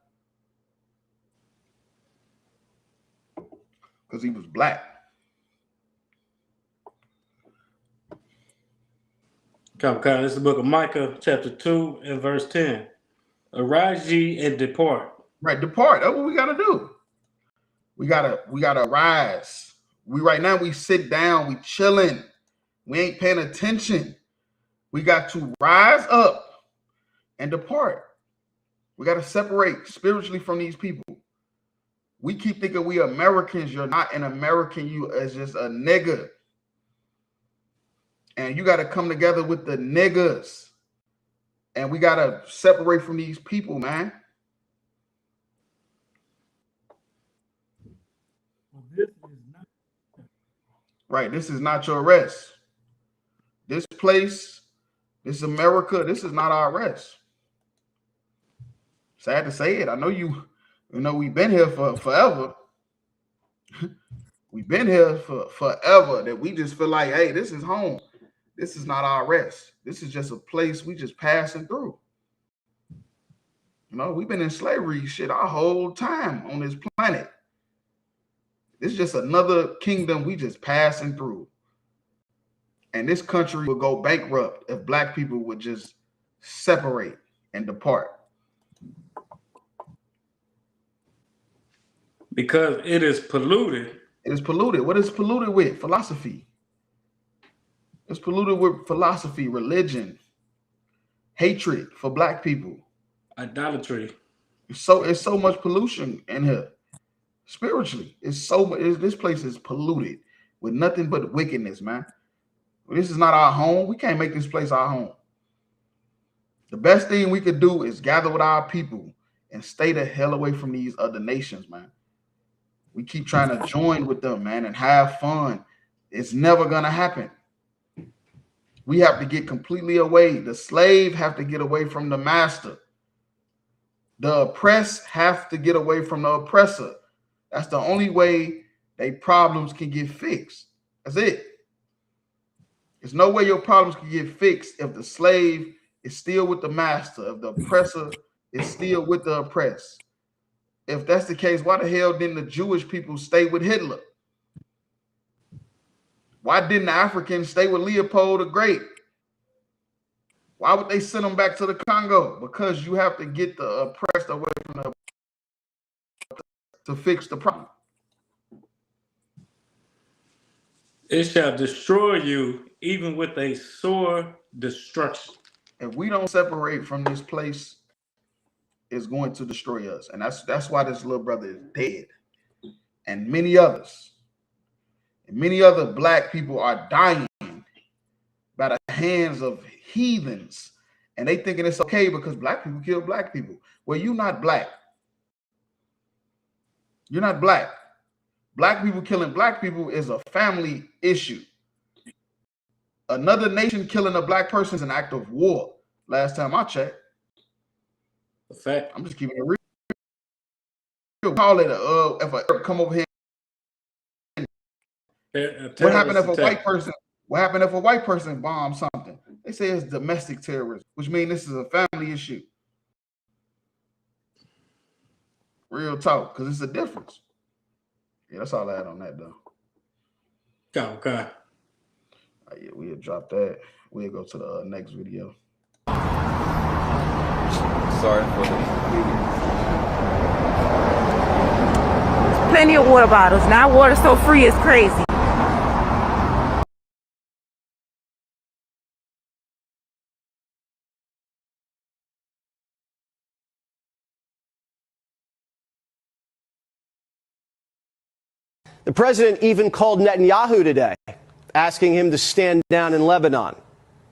Because he was black. Come, this is the book of Micah, chapter 2 and verse 10. Arise ye and depart. Right, depart. That's what we gotta do. We gotta rise. Right now we sit down, we chilling. We ain't paying attention. We got to rise up and depart. We got to separate spiritually from these people. We keep thinking we Americans. You're not an American. You is just a nigga. And you got to come together with the niggas. And we got to separate from these people, man. Right. This is not your rest. This place, this America, this is not our rest. Sad to say it. I know we've been here for forever. We've been here for forever that we just feel like, hey, this is home. This is not our rest. This is just a place we just passing through. You know, we've been in slavery shit our whole time on this planet. This is just another kingdom we just passing through. And this country would go bankrupt if black people would just separate and depart. Because it is polluted. It is polluted. What is polluted with? Philosophy. It's polluted with philosophy, religion, hatred for black people. Idolatry. It's so much pollution in here. Spiritually, this place is polluted with nothing but wickedness, man. This is not our home. We can't make this place our home. The best thing we could do is gather with our people and stay the hell away from these other nations, man. We keep trying to join with them, man, and have fun. It's never going to happen. We have to get completely away. The slave have to get away from the master. The oppressed have to get away from the oppressor. That's the only way their problems can get fixed. That's it. There's no way your problems can get fixed if the slave is still with the master, if the oppressor is still with the oppressed. If that's the case, why the hell didn't the Jewish people stay with Hitler? Why didn't the Africans stay with Leopold the Great? Why would they send them back to the Congo? Because you have to get the oppressed away from the to fix the problem. It shall destroy you even with a sore destruction. If we don't separate from this place, it's going to destroy us. And that's why this little brother is dead. And many others. And many other black people are dying by the hands of heathens. And they thinking it's okay because black people kill black people. Well, you're not black. You're not black. Black people killing black people is a family issue. Another nation killing a black person is an act of war. Last time I checked. The fact. I'm just keeping it real. Call it if a Arab come over here. What happened if a white person? What happened if a white person bombs something? They say it's domestic terrorism, which means this is a family issue. Real talk, because it's a difference. Yeah, that's all I had on that, though. Okay. Yeah, we'll drop that. We'll go to the next video. Sorry for the Plenty of water bottles. Now water so free is crazy. The president even called Netanyahu today, asking him to stand down in Lebanon.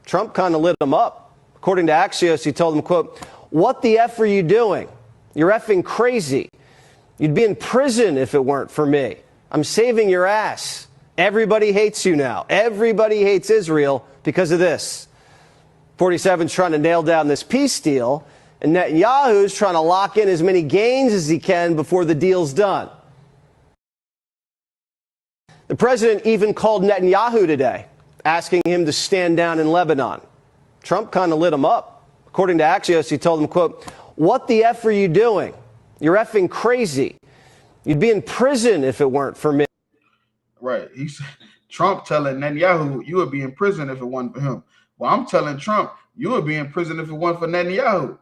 Trump kind of lit him up. According to Axios, he told him, quote, "What the F are you doing? You're effing crazy. You'd be in prison if it weren't for me. I'm saving your ass. Everybody hates you now. Everybody hates Israel because of this." 47's trying to nail down this peace deal, and Netanyahu's trying to lock in as many gains as he can before the deal's done. The president even called Netanyahu today, asking him to stand down in Lebanon. Trump kind of lit him up. According to Axios, he told him, quote, "What the F are you doing? You're effing crazy. You'd be in prison if it weren't for me." Right. He's Trump telling Netanyahu, you would be in prison if it wasn't for him. Well, I'm telling Trump, you would be in prison if it wasn't for Netanyahu.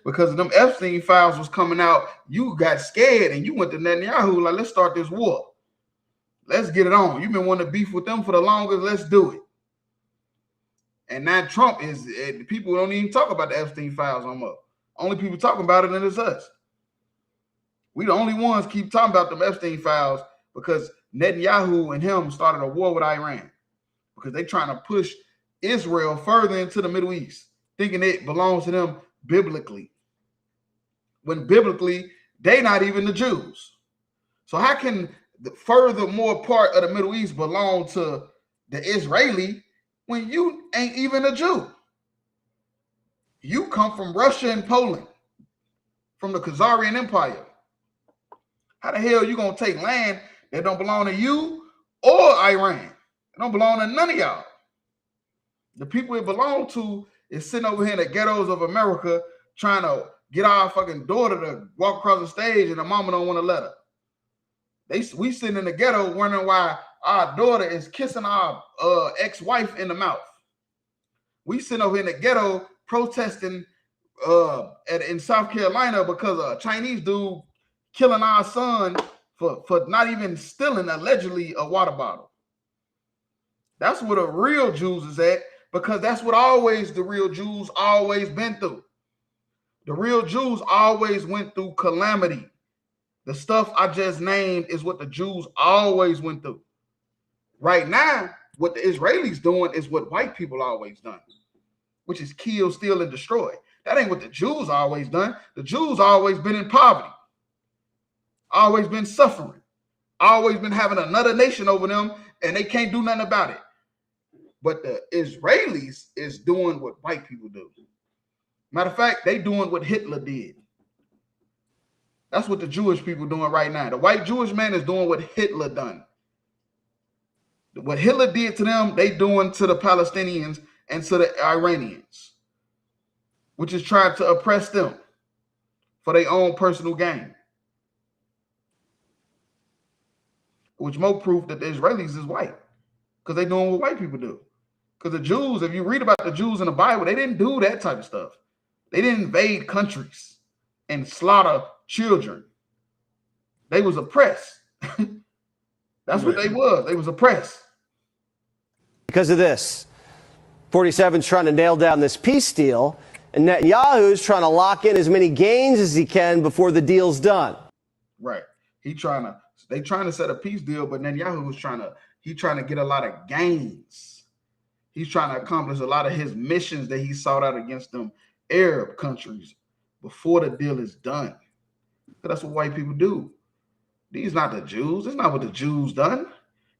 Because them Epstein files was coming out, you got scared and you went to Netanyahu like, let's start this war. Let's get it on. You've been wanting to beef with them for the longest. Let's do it. And now Trump is, people don't even talk about the Epstein files no more. Only people talking about it, and it's us. We the only ones keep talking about them Epstein files because Netanyahu and him started a war with Iran because they trying to push Israel further into the Middle East, thinking it belongs to them biblically. When biblically, they not even the Jews. So how can the furthermore part of the Middle East belong to the Israeli when you ain't even a Jew? You come from Russia and Poland, from the Khazarian Empire. How the hell you gonna take land that don't belong to you or Iran? It don't belong to none of y'all. The people it belong to is sitting over here in the ghettos of America trying to get our fucking daughter to walk across the stage and the mama don't want to let her. We sitting in the ghetto wondering why our daughter is kissing our ex-wife in the mouth. We sitting over in the ghetto protesting in South Carolina because a Chinese dude killing our son for not even stealing allegedly a water bottle. That's where the real Jews is at, because that's what the real Jews always been through. The real Jews always went through calamity. The stuff I just named is what the Jews always went through. Right now, what the Israelis doing is what white people always done, which is kill, steal, and destroy. That ain't what the Jews always done. The Jews always been in poverty, always been suffering, always been having another nation over them, and they can't do nothing about it. But the Israelis is doing what white people do. Matter of fact, they doing what Hitler did. That's what the Jewish people doing right now. The white Jewish man is doing what Hitler done. What Hitler did to them, they doing to the Palestinians and to the Iranians, which is trying to oppress them for their own personal gain. Which more proof that the Israelis is white, because they doing what white people do. Because the Jews, if you read about the Jews in the Bible, they didn't do that type of stuff. They didn't invade countries and slaughter children. They was oppressed. That's what they was. They was oppressed. Because of this, 47's trying to nail down this peace deal, and Netanyahu's trying to lock in as many gains as he can before the deal's done. Right. They trying to set a peace deal, but Netanyahu was trying to get a lot of gains. He's trying to accomplish a lot of his missions that he sought out against them Arab countries before the deal is done. That's what white people do. These not the Jews. It's not what the Jews done.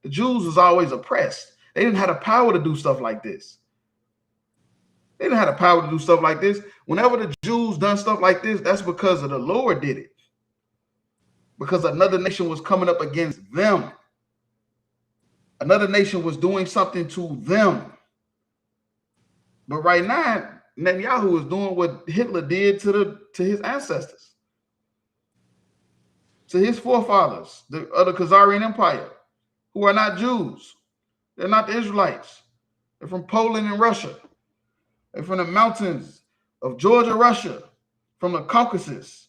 The Jews was always oppressed. They didn't have the power to do stuff like this. They didn't have the power to do stuff like this. Whenever the Jews done stuff like this, that's because of the Lord did it. Because another nation was coming up against them. Another nation was doing something to them. But right now, Netanyahu is doing what Hitler did to his ancestors, to his forefathers, the Khazarian Empire, who are not Jews. They're not the Israelites. They're from Poland and Russia. They're from the mountains of Georgia, Russia, from the Caucasus,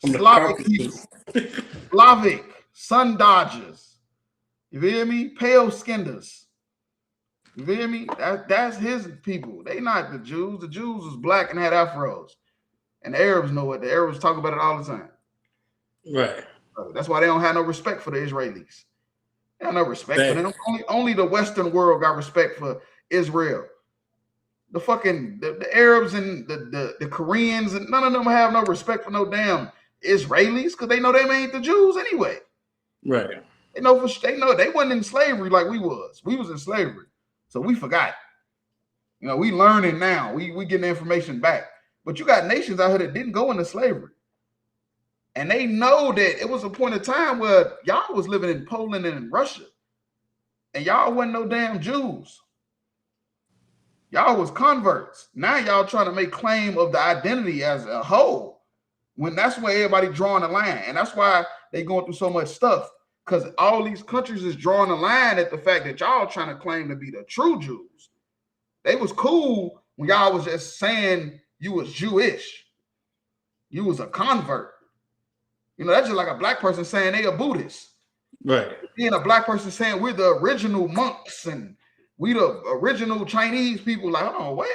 Slavic people, Slavic, sun dodgers. You feel me? Pale skinners. You feel me? That's his people. They not the Jews. The Jews was black and had afros. And the Arabs know it. The Arabs talk about it all the time. Right. That's why they don't have no respect for the Israelis. They have no respect for them. Only the Western world got respect for Israel. The Arabs and the Koreans, and none of them have no respect for no damn Israelis, because they know they ain't the Jews anyway. Right. They know they wasn't in slavery like we was. We was in slavery. So we forgot. You know, we learning now. We getting the information back. But you got nations out here that didn't go into slavery. And they know that it was a point of time where y'all was living in Poland and in Russia. And y'all wasn't no damn Jews. Y'all was converts. Now y'all trying to make claim of the identity as a whole, when that's where everybody drawing the line. And that's why they going through so much stuff. Because all these countries is drawing a line at the fact that y'all trying to claim to be the true Jews. They was cool when y'all was just saying you was Jewish. You was a convert. You know, that's just like a black person saying they a Buddhist. Right. Being a black person saying we're the original monks and we the original Chinese people. Like, oh, what?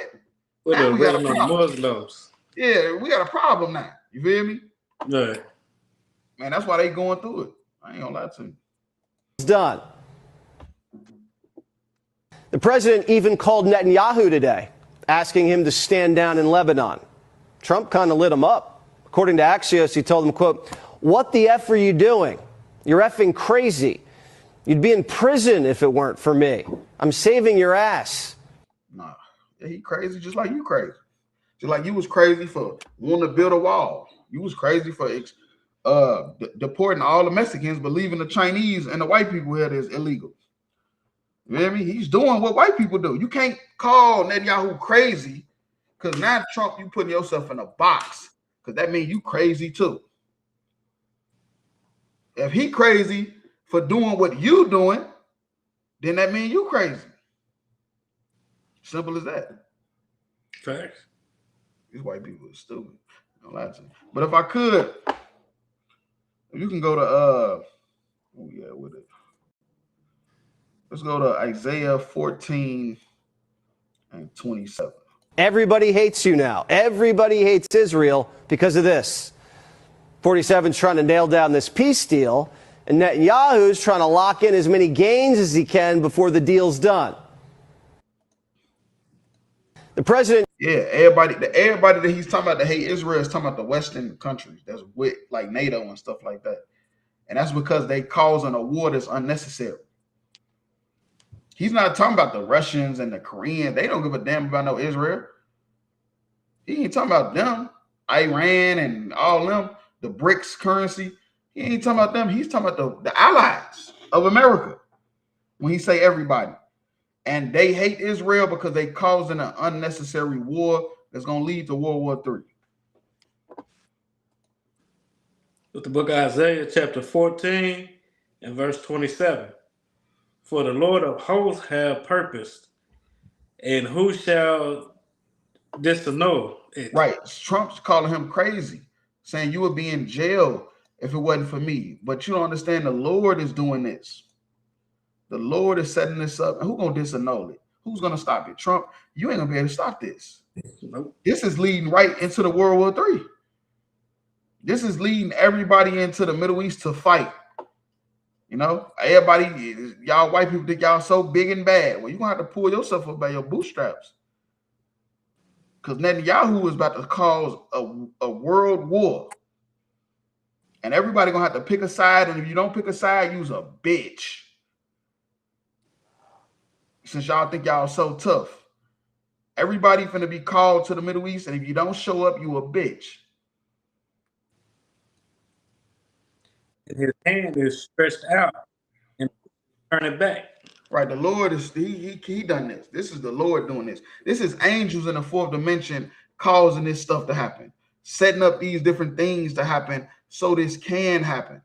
We're now the we got a original problem. Muslims. Yeah, we got a problem now. You feel me? Right. So that's why they don't have no respect for them Israelis. They don't have no respect for no damn Israelis. They know for sure they know they wasn't in slavery like we was. We was in slavery. So we forgot. You know, we learning now. We getting the information back. But you got nations out here that didn't go into slavery. And they know that it was a point of time where y'all was living in Poland and Russia. And y'all wasn't no damn Jews. They know Man, that's why they going through it. I ain't gonna lie to you. It's done. The president even called Netanyahu today, asking him to stand down in Lebanon. Trump kind of lit him up. According to Axios, he told him, quote, "What the F are you doing? You're effing crazy. You'd be in prison if it weren't for me. I'm saving your ass." Nah, yeah, he crazy just like you crazy. Just like you was crazy for wanting to build a wall. You was crazy for deporting all the Mexicans, but leaving the Chinese and the white people here is illegal. You know what I mean? He's doing what white people do. You can't call Netanyahu crazy because now Trump, you putting yourself in a box because that means you crazy too. If he crazy for doing what you doing, then that means you crazy. Simple as that. Facts. These white people are stupid. Don't lie to me. But if I could, you can go to with it. Let's go to Isaiah 14 and 27. Everybody hates you now. Everybody hates Israel because of this. 47's trying to nail down this peace deal, and Netanyahu's trying to lock in as many gains as he can before the deal's done. The president... Yeah, everybody that he's talking about that hate Israel is talking about the Western countries that's with like NATO and stuff like that. And that's because they causing a war that's unnecessary. He's not talking about the Russians and the Koreans. They don't give a damn about no Israel. He ain't talking about them. Iran and all them, the BRICS currency. He ain't talking about them. He's talking about the allies of America when he say everybody. And they hate Israel because they causing an unnecessary war that's going to lead to World War III. With the book of Isaiah, chapter 14 and verse 27. For the Lord of hosts have purposed, and who shall disannul it? Right. Trump's calling him crazy, saying you would be in jail if it wasn't for me. But you don't understand, the Lord is doing this. The Lord is setting this up. And who's going to disannul it? Who's going to stop it? Trump, you ain't going to be able to stop this. Nope. This is leading right into the World War III. This is leading everybody into the Middle East to fight. You know, everybody, y'all white people think y'all so big and bad. Well, you're going to have to pull yourself up by your bootstraps. Because Netanyahu is about to cause a world war. And everybody going to have to pick a side. And if you don't pick a side, you's a bitch. Since y'all think y'all so tough. Everybody finna be called to the Middle East. And if you don't show up, you a bitch. His hand is stretched out and turn it back. Right, the Lord is he done this. This is the Lord doing this. This is angels in the fourth dimension causing this stuff to happen, setting up these different things to happen so this can happen.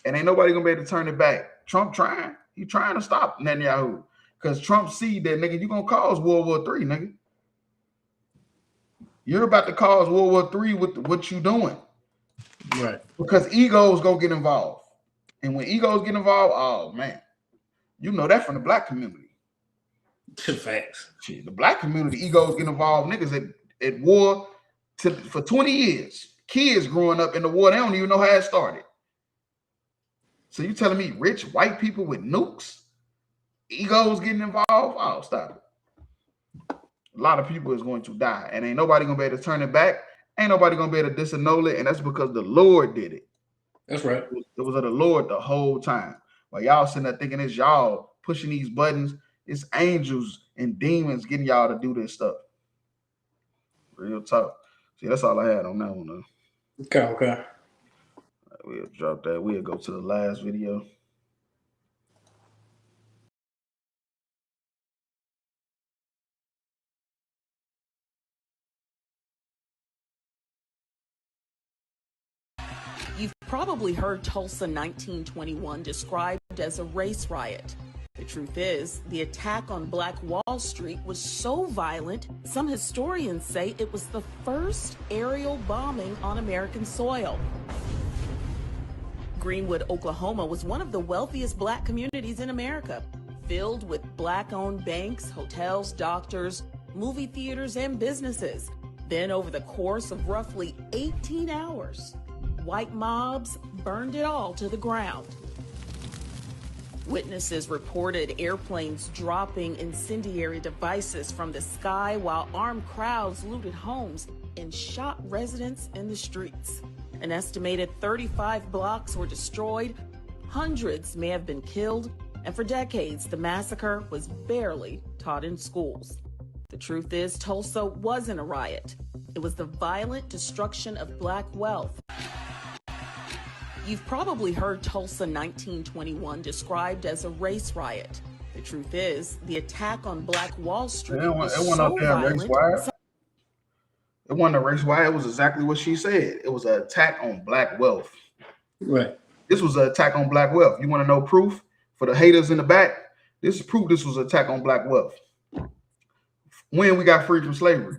And ain't nobody gonna be able to turn it back. Trump trying. He trying to stop Netanyahu because Trump see that, nigga, you gonna cause World War III, nigga. You're about to cause World War III with what you doing. Right. Because egos gonna get involved. And when egos get involved, oh man, you know that from the black community. Facts. The black community egos get involved. Niggas at war for 20 years. Kids growing up in the war, they don't even know how it started. So you telling me rich white people with nukes, egos getting involved? Oh, stop it. A lot of people is going to die. And ain't nobody gonna be able to turn it back. Ain't nobody gonna be able to disannul it, and that's because the Lord did it. That's right. It was of the Lord the whole time. While y'all sitting there thinking it's y'all pushing these buttons, it's angels and demons getting y'all to do this stuff. Real talk. See, that's all I had on that one, though. Okay. We'll drop that. We'll go to the last video. You've probably heard Tulsa 1921 described as a race riot. The truth is, the attack on Black Wall Street was so violent, some historians say it was the first aerial bombing on American soil. Greenwood, Oklahoma was one of the wealthiest Black communities in America, filled with Black-owned banks, hotels, doctors, movie theaters, and businesses. Then over the course of roughly 18 hours, white mobs burned it all to the ground. Witnesses reported airplanes dropping incendiary devices from the sky while armed crowds looted homes and shot residents in the streets. An estimated 35 blocks were destroyed, hundreds may have been killed, and for decades the massacre was barely taught in schools. The truth is, Tulsa wasn't a riot. It was the violent destruction of black wealth. You've probably heard Tulsa 1921 described as a race riot. The truth is, the attack on Black Wall Street was so violent. It wasn't a race riot. It was exactly what she said. It was an attack on black wealth. Right. This was an attack on black wealth. You want to know proof for the haters in the back? This is proof this was an attack on black wealth. When we got freed from slavery,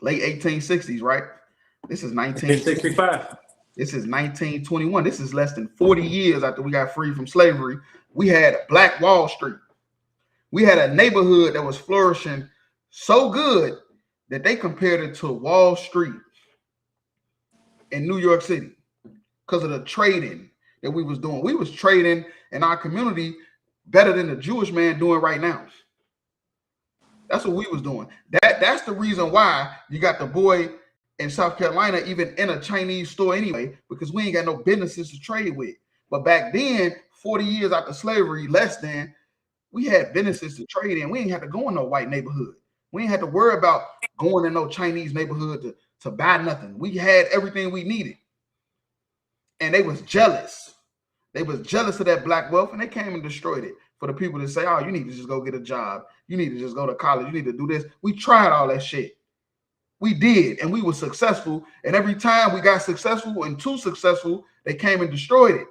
late 1860s, right? This is 1965. This is 1921. This is less than 40 years after we got free from slavery. We had Black Wall Street. We had a neighborhood that was flourishing so good that they compared it to Wall Street in New York City because of the trading that we was doing. We was trading in our community better than the Jewish man doing right now. That's what we was doing. That's the reason why you got the boy in South Carolina even in a Chinese store anyway, because we ain't got no businesses to trade with. But back then, 40 years after slavery, less than, we had businesses to trade in. We ain't had to go in no white neighborhood. We ain't had to worry about going in no Chinese neighborhood to buy nothing. We had everything we needed. And they was jealous. They was jealous of that black wealth, and they came and destroyed it for the people to say, oh, you need to just go get a job. You need to just go to college. You need to do this. We tried all that shit. We did, and we were successful. And every time we got successful and too successful, they came and destroyed it.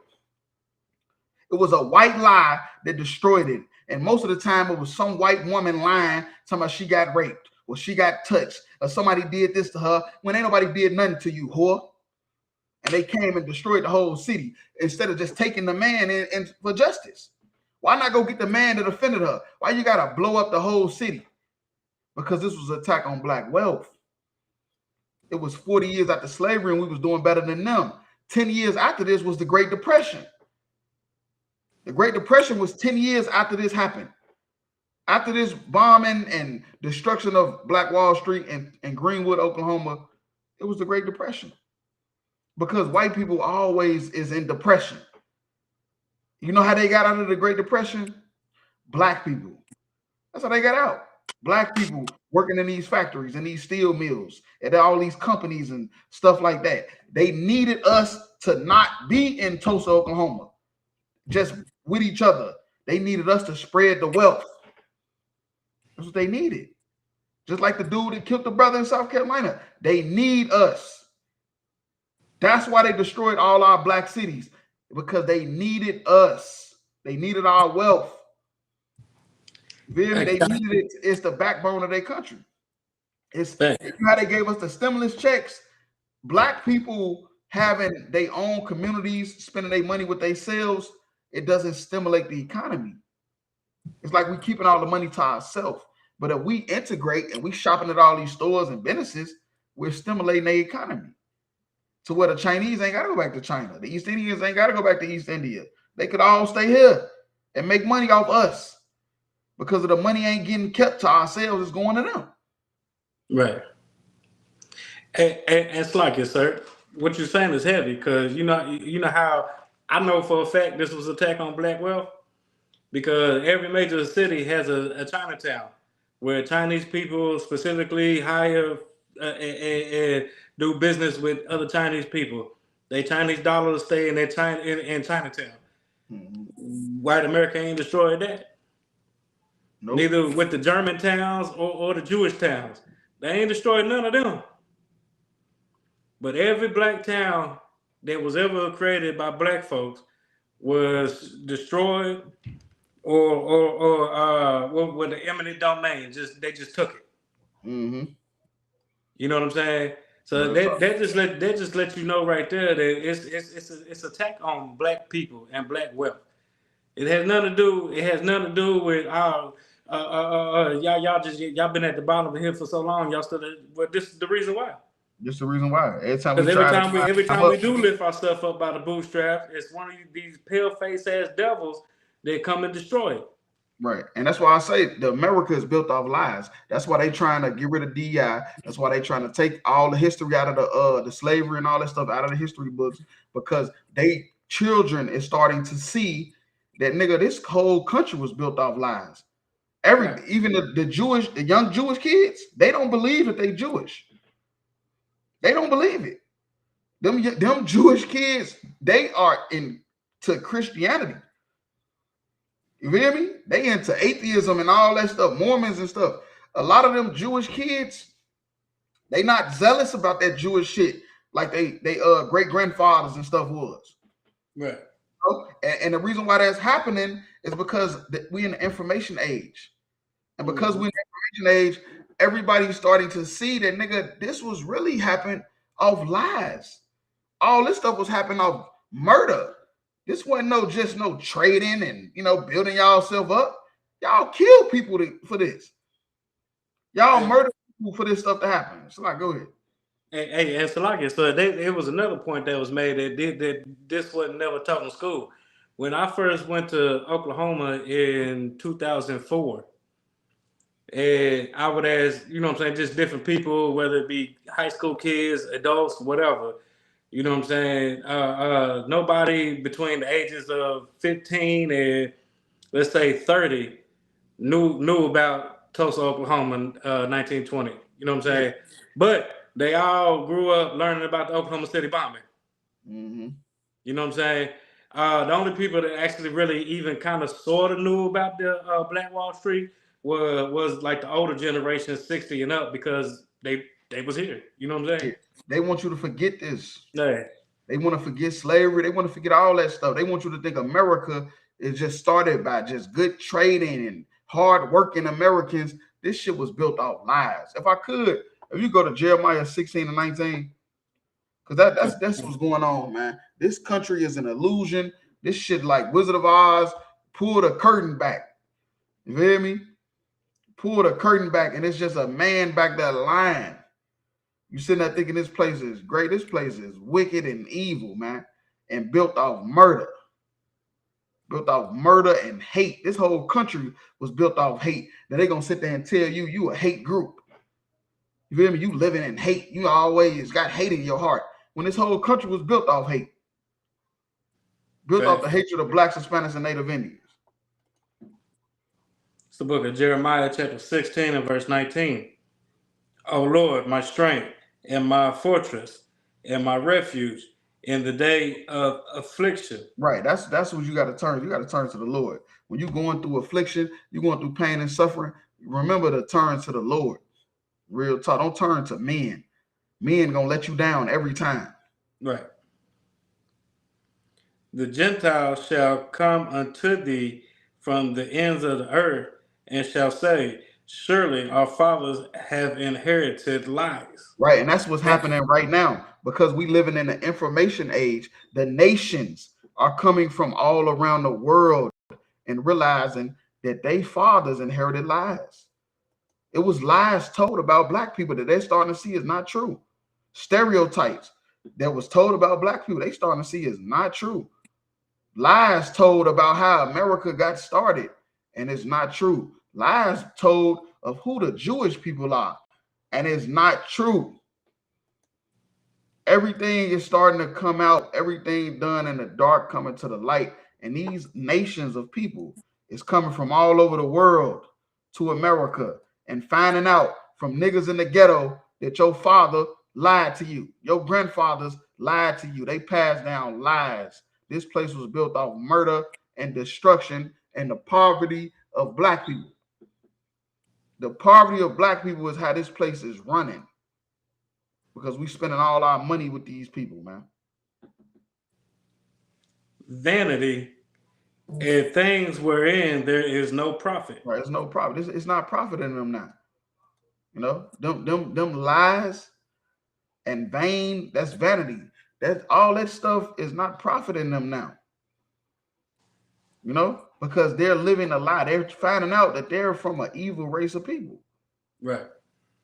It was a white lie that destroyed it. And most of the time, it was some white woman lying, talking about she got raped or she got touched or somebody did this to her when ain't nobody did nothing to you, whore. And they came and destroyed the whole city instead of just taking the man in for justice. Why not go get the man that offended her? Why you got to blow up the whole city? Because this was an attack on black wealth. It was 40 years after slavery, and we was doing better than them. 10 years after this was the Great Depression. The Great Depression was 10 years after this happened. After this bombing and destruction of Black Wall Street and Greenwood, Oklahoma, it was the Great Depression. Because white people always is in depression. You know how they got out of the Great Depression? Black people. That's how they got out. Black people working in these factories and these steel mills and all these companies and stuff like that. They needed us to not be in Tulsa, Oklahoma, just with each other. They needed us to spread the wealth. That's what they needed. Just like the dude that killed the brother in South Carolina. They need us. That's why they destroyed all our black cities, because they needed us. They needed our wealth. They needed it. It's the backbone of their country. It's how they gave us the stimulus checks. Black people having their own communities, spending their money with themselves, it doesn't stimulate the economy. It's like we keeping all the money to ourselves. But if we integrate and we shopping at all these stores and businesses, we're stimulating the economy. To where the Chinese ain't got to go back to China. The East Indians ain't got to go back to East India. They could all stay here and make money off us. Because of the money ain't getting kept to ourselves, it's going to them. Right. And it's like it, sir. What you're saying is heavy, because you know how I know for a fact this was an attack on black wealth, because every major city has a Chinatown where Chinese people specifically hire and do business with other Chinese people. They Chinese dollars stay in in Chinatown. Mm-hmm. White America ain't destroyed that. Nope. Neither with the German towns or the Jewish towns. They ain't destroyed none of them. But every black town that was ever created by black folks was destroyed or with the eminent domain. They just took it. Mm-hmm. You know what I'm saying? So that just let you know right there that it's attack on black people and black wealth. It has nothing to do with y'all been at the bottom of the hill for so long. Y'all still, but this is the reason why. Just the reason why. Every time Because we every time we do lift ourselves up by the bootstraps, it's one of these pale-faced ass devils that come and destroy it. Right. And that's why I say the America is built off lies. That's why they trying to get rid of DI. That's why they trying to take all the history out of the slavery and all that stuff out of the history books, because they children is starting to see that nigga, this whole country was built off lies. Even the young Jewish kids, they don't believe that they Jewish. They don't believe it. Them Jewish kids, they are into Christianity. You feel me? They into atheism and all that stuff, Mormons and stuff. A lot of them Jewish kids, they not zealous about that Jewish shit like they great grandfathers and stuff was. Right. And the reason why that's happening is because we in the information age. And because we're in the information age, everybody's starting to see that, nigga, this was really happening off lies. All this stuff was happening off murder. This wasn't just no trading and, building y'all self up. Y'all kill people for this. Y'all murder people for this stuff to happen. So go ahead. Hey, and Salaki, so it was another point that was made that this wasn't never taught in school. When I first went to Oklahoma in 2004, and I would ask, just different people, whether it be high school kids, adults, whatever, nobody between the ages of 15 and let's say 30 knew about Tulsa, Oklahoma, 1920. You know what I'm saying? But they all grew up learning about the Oklahoma City bombing. Mm-hmm. You know what I'm saying? The only people that actually really even kind of sort of knew about the Black Wall Street was like the older generation, 60 and up, because they was here. You know what I'm saying? They want you to forget this. Yeah. They want to forget slavery. They want to forget all that stuff. They want you to think America is just started by just good trading and hard-working Americans. This shit was built off lies. If you go to Jeremiah 16 and 19, because that's what's going on, man. This country is an illusion. This shit like Wizard of Oz, pull the curtain back. You feel me? Pull the curtain back, and it's just a man back there lying. You sitting there thinking this place is great. This place is wicked and evil, man, and built off murder. Built off murder and hate. This whole country was built off hate. Now they're going to sit there and tell you a hate group. You feel me? You living in hate. You always got hate in your heart. When this whole country was built off hate. Built off the hatred of blacks, Hispanics, and Native Indians. It's the book of Jeremiah, chapter 16 and verse 19. O Lord, my strength and my fortress and my refuge in the day of affliction. Right. That's what you got to turn. You got to turn to the Lord. When you're going through affliction, you're going through pain and suffering, remember to turn to the Lord. Real talk. Don't turn to men. Men gonna let you down every time. Right. The Gentiles shall come unto thee from the ends of the earth and shall say, surely our fathers have inherited lies. Right. And that's what's happening right now, because we living in the information age. The nations are coming from all around the world and realizing that they fathers inherited lies. It was lies told about black people that they're starting to see is not true. Stereotypes that was told about black people, they starting to see is not true. Lies told about how America got started, and it's not true. Lies told of who the Jewish people are, and it's not true. Everything is starting to come out. Everything done in the dark coming to the light. And these nations of people is coming from all over the world to America and finding out from niggas in the ghetto that your father lied to you. Your grandfathers lied to you. They passed down lies. This place was built off murder and destruction and the poverty of black people. The poverty of black people is how this place is running. Because we spending all our money with these people, man. Vanity, if things were in, there is no profit. Right, there's no profit. It's not profiting them now. You know, them lies and vain, that's vanity. That's all that stuff is not profiting them now. You know, because they're living a lie. They're finding out that they're from an evil race of people. Right.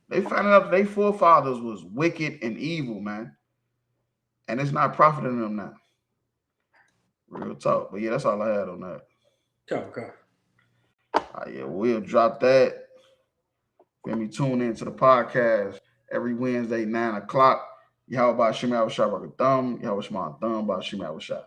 They found out their forefathers was wicked and evil, man. And it's not profiting them now. Real talk. But yeah, that's all I had on that. Okay. Yeah, we'll drop that. Feel me? Tune into the podcast every Wednesday, 9 o'clock. Yahweh by Shema Shah Thumb. Yahweh Shema Thumb by Shema Shah.